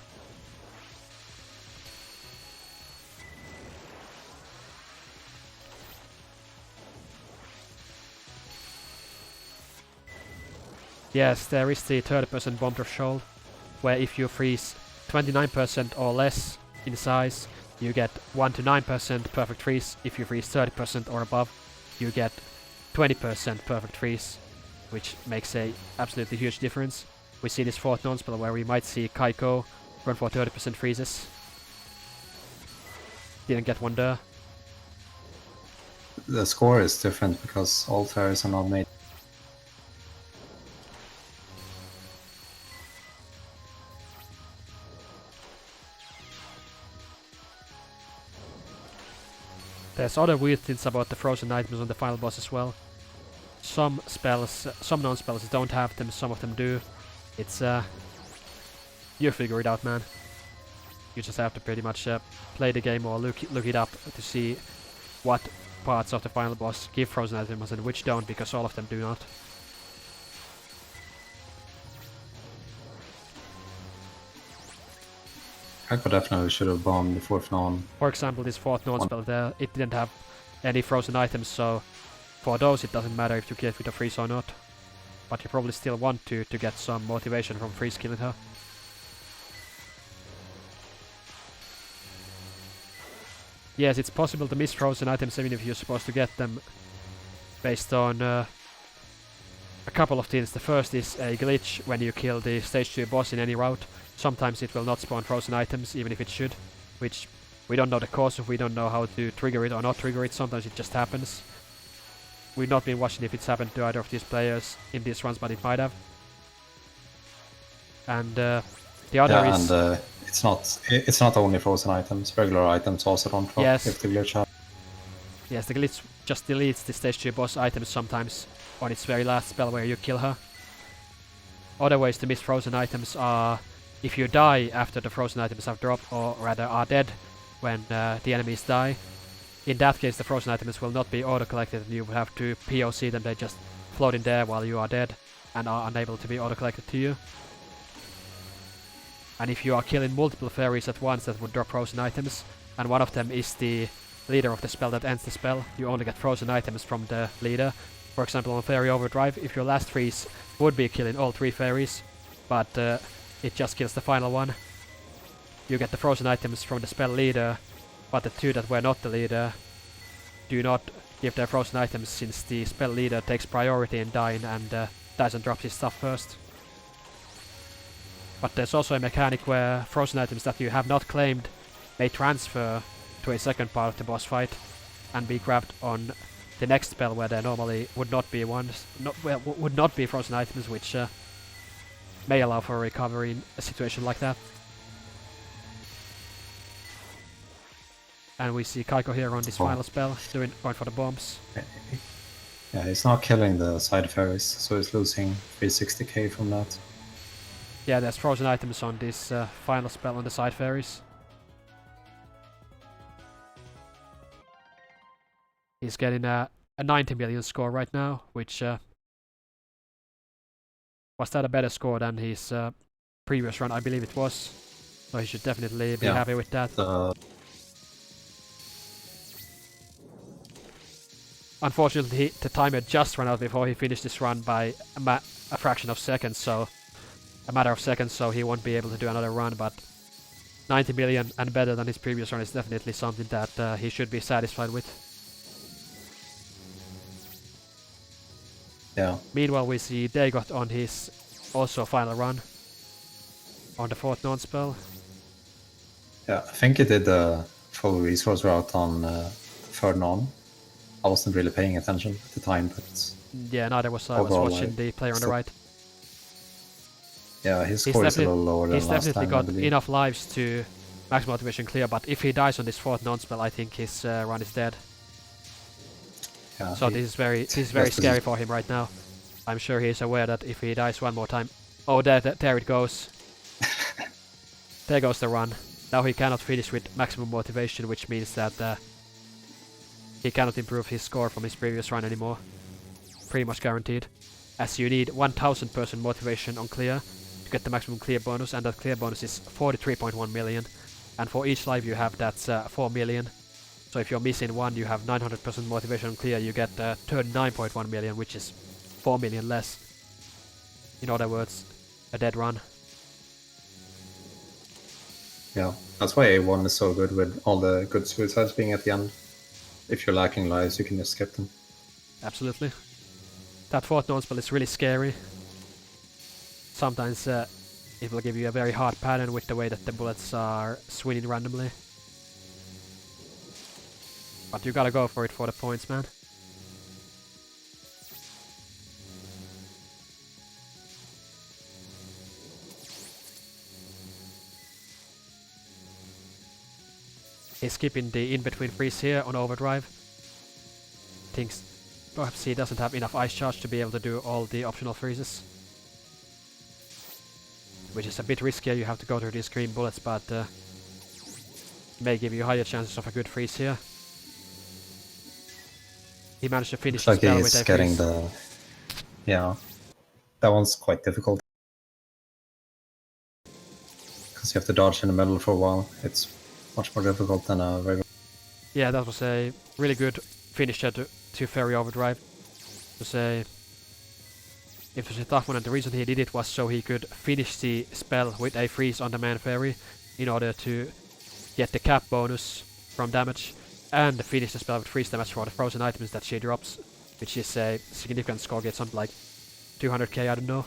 Yes, there is the 30% bomb threshold, where if you freeze 29% or less in size, you get 1 to 9% perfect freeze. If you freeze 30% or above, you get 20% perfect freeze, which makes a absolutely huge difference. We see this fourth non-spell where we might see Kaiko run for 30% freezes. Didn't get one there. The score is different because all fairies are not made. There's other weird things about the frozen items on the final boss as well. Some spells, some non-spells don't have them, some of them do. It's you figure it out, man. You just have to pretty much play the game or look it up to see what parts of the final boss give frozen items and which don't, because all of them do not. Kaiko definitely should have bombed the fourth non. For example, this fourth non-spell there, it didn't have any frozen items, so for those it doesn't matter if you kill it with a freeze or not. But you probably still want to get some motivation from freeze killing her. Yes, it's possible to miss frozen items even if you're supposed to get them based on a couple of things. The first is a glitch when you kill the stage 2 boss in any route. Sometimes it will not spawn frozen items even if it should, which we don't know the cause of, we don't know how to trigger it or not trigger it, sometimes it just happens. We've not been watching if it's happened to either of these players in these runs, but it might have. And the other is... and it's not only frozen items, regular items also don't drop if the glitch happens. Yes, the glitch just deletes the stage 2 boss items sometimes on its very last spell where you kill her. Other ways to miss frozen items are if you die after the frozen items have dropped, or rather are dead when the enemies die. In that case the frozen items will not be auto-collected and you will have to POC them, they just float in there while you are dead and are unable to be auto-collected to you. And if you are killing multiple fairies at once that would drop frozen items, and one of them is the leader of the spell that ends the spell, you only get frozen items from the leader. For example, on Fairy Overdrive, if your last freeze would be killing all 3 fairies, but it just kills the final one, you get the frozen items from the spell leader, but the 2 that were not the leader do not give their frozen items since the spell leader takes priority in dying and dies and drops his stuff first. But there's also a mechanic where frozen items that you have not claimed may transfer to a second part of the boss fight and be grabbed on the next spell where there normally would not be ones, would not be frozen items, which may allow for a recovery in a situation like that. And we see Kaiko here on this final spell, going for the bombs. Yeah, he's not killing the side fairies, so he's losing 360k from that. Yeah, there's frozen items on this final spell on the side fairies. He's getting a 90 million score right now, which was that a better score than his previous run? I believe it was. So he should definitely be happy with that. unfortunately, the timer just ran out before he finished this run by a fraction of seconds, so a matter of seconds, so he won't be able to do another run, but 90 million and better than his previous run is definitely something that he should be satisfied with. Yeah. Meanwhile, we see Dagoth on his also final run on the 4th non-spell. Yeah, I think he did the full resource route on the 3rd non. I wasn't really paying attention at the time, but Yeah, neither was I. I was overall, watching the player on the right. yeah, his score is a little lower than He's last definitely time, I got believe. enough lives to max motivation clear, but if he dies on this 4th non-spell, I think his run is dead. Yeah, So this is very scary for him right now. I'm sure he is aware that if he dies one more time... Oh, there it goes. There goes the run. Now he cannot finish with maximum motivation, which means that he cannot improve his score from his previous run anymore. Pretty much guaranteed. As you need 1000% motivation on clear to get the maximum clear bonus, and that clear bonus is 43.1 million. And for each life you have, that's 4 million. So if you're missing one, you have 900% motivation on clear, you get 39.1 million, which is 4 million less. In other words, a dead run. Yeah, that's why A1 is so good with all the good suicides being at the end. If you're lacking lives, you can just skip them. Absolutely. That 4th non-spell is really scary. Sometimes it will give you a very hard pattern with the way that the bullets are swinging randomly. But you gotta go for it for the points, man. He's skipping the in-between freeze here on overdrive. Thinks perhaps he doesn't have enough ice charge to be able to do all the optional freezes. Which is a bit riskier, you have to go through these green bullets, but may give you higher chances of a good freeze here. He managed to finish the Looks like spell with he's a getting freeze. the... Yeah. That one's quite difficult. Because you have to dodge in the middle for a while. It's much more difficult than a regular... Yeah, that was a really good finisher to Fairy Overdrive. To say, it was a tough one, and the reason he did it was so he could finish the spell with a freeze on the main fairy in order to get the cap bonus from damage and finish the spell with freeze damage for the frozen items that she drops, which is a significant score, get something like 200k, I don't know.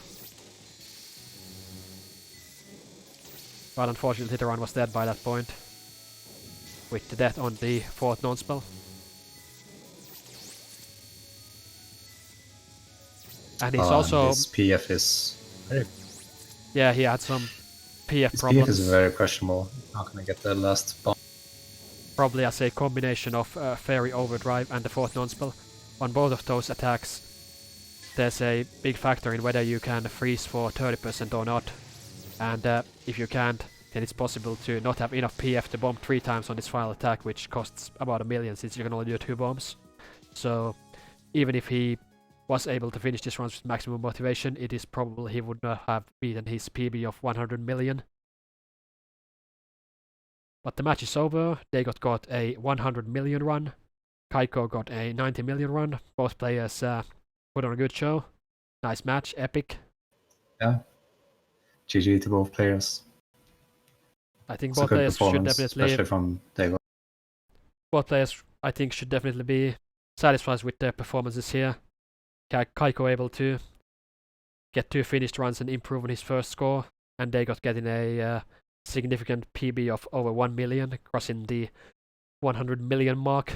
But unfortunately the run was dead by that point, with the death on the 4th non-spell. And he's also... His PF is... Yeah, he had some PF His problems. PF is very questionable. Not gonna get the last bomb. Probably as a combination of Fairy Overdrive and the 4th non-spell. On both of those attacks, there's a big factor in whether you can freeze for 30% or not. And if you can't, then it's possible to not have enough PF to bomb 3 times on this final attack, which costs about 1 million since you can only do 2 bombs. So even if he was able to finish this run with maximum motivation, it is probable he would not have beaten his PB of 100 million. But the match is over. Dagoth got a 100 million run. Kaiko got a 90 million run. Both players put on a good show. Nice match, epic. Yeah. GG to both players. I think It's a both good players should performance, definitely... especially from Dagoth. Both players, I think, should definitely be satisfied with their performances here. Kaiko able to get 2 finished runs and improve on his first score, and Dagoth getting a significant PB of over 1 million, crossing the 100 million mark.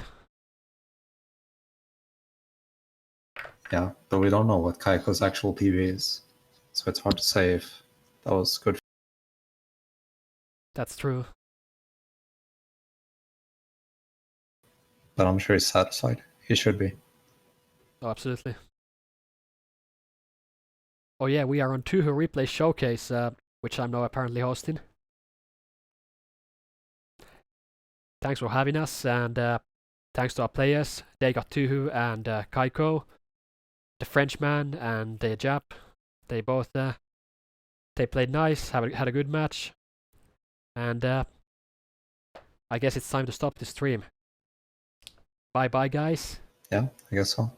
Yeah, but we don't know what Kaiko's actual PB is, so it's hard to say if that was good. That's true. But I'm sure he's satisfied. He should be. Oh, absolutely. Oh yeah, we are on Touhou Replay Showcase, which I'm now apparently hosting. Thanks for having us, and thanks to our players, Dagoth, Touhou, and Kaiko, the Frenchman and the Jap. They both they played nice, had a good match, and I guess it's time to stop the stream. Bye bye, guys. Yeah, I guess so.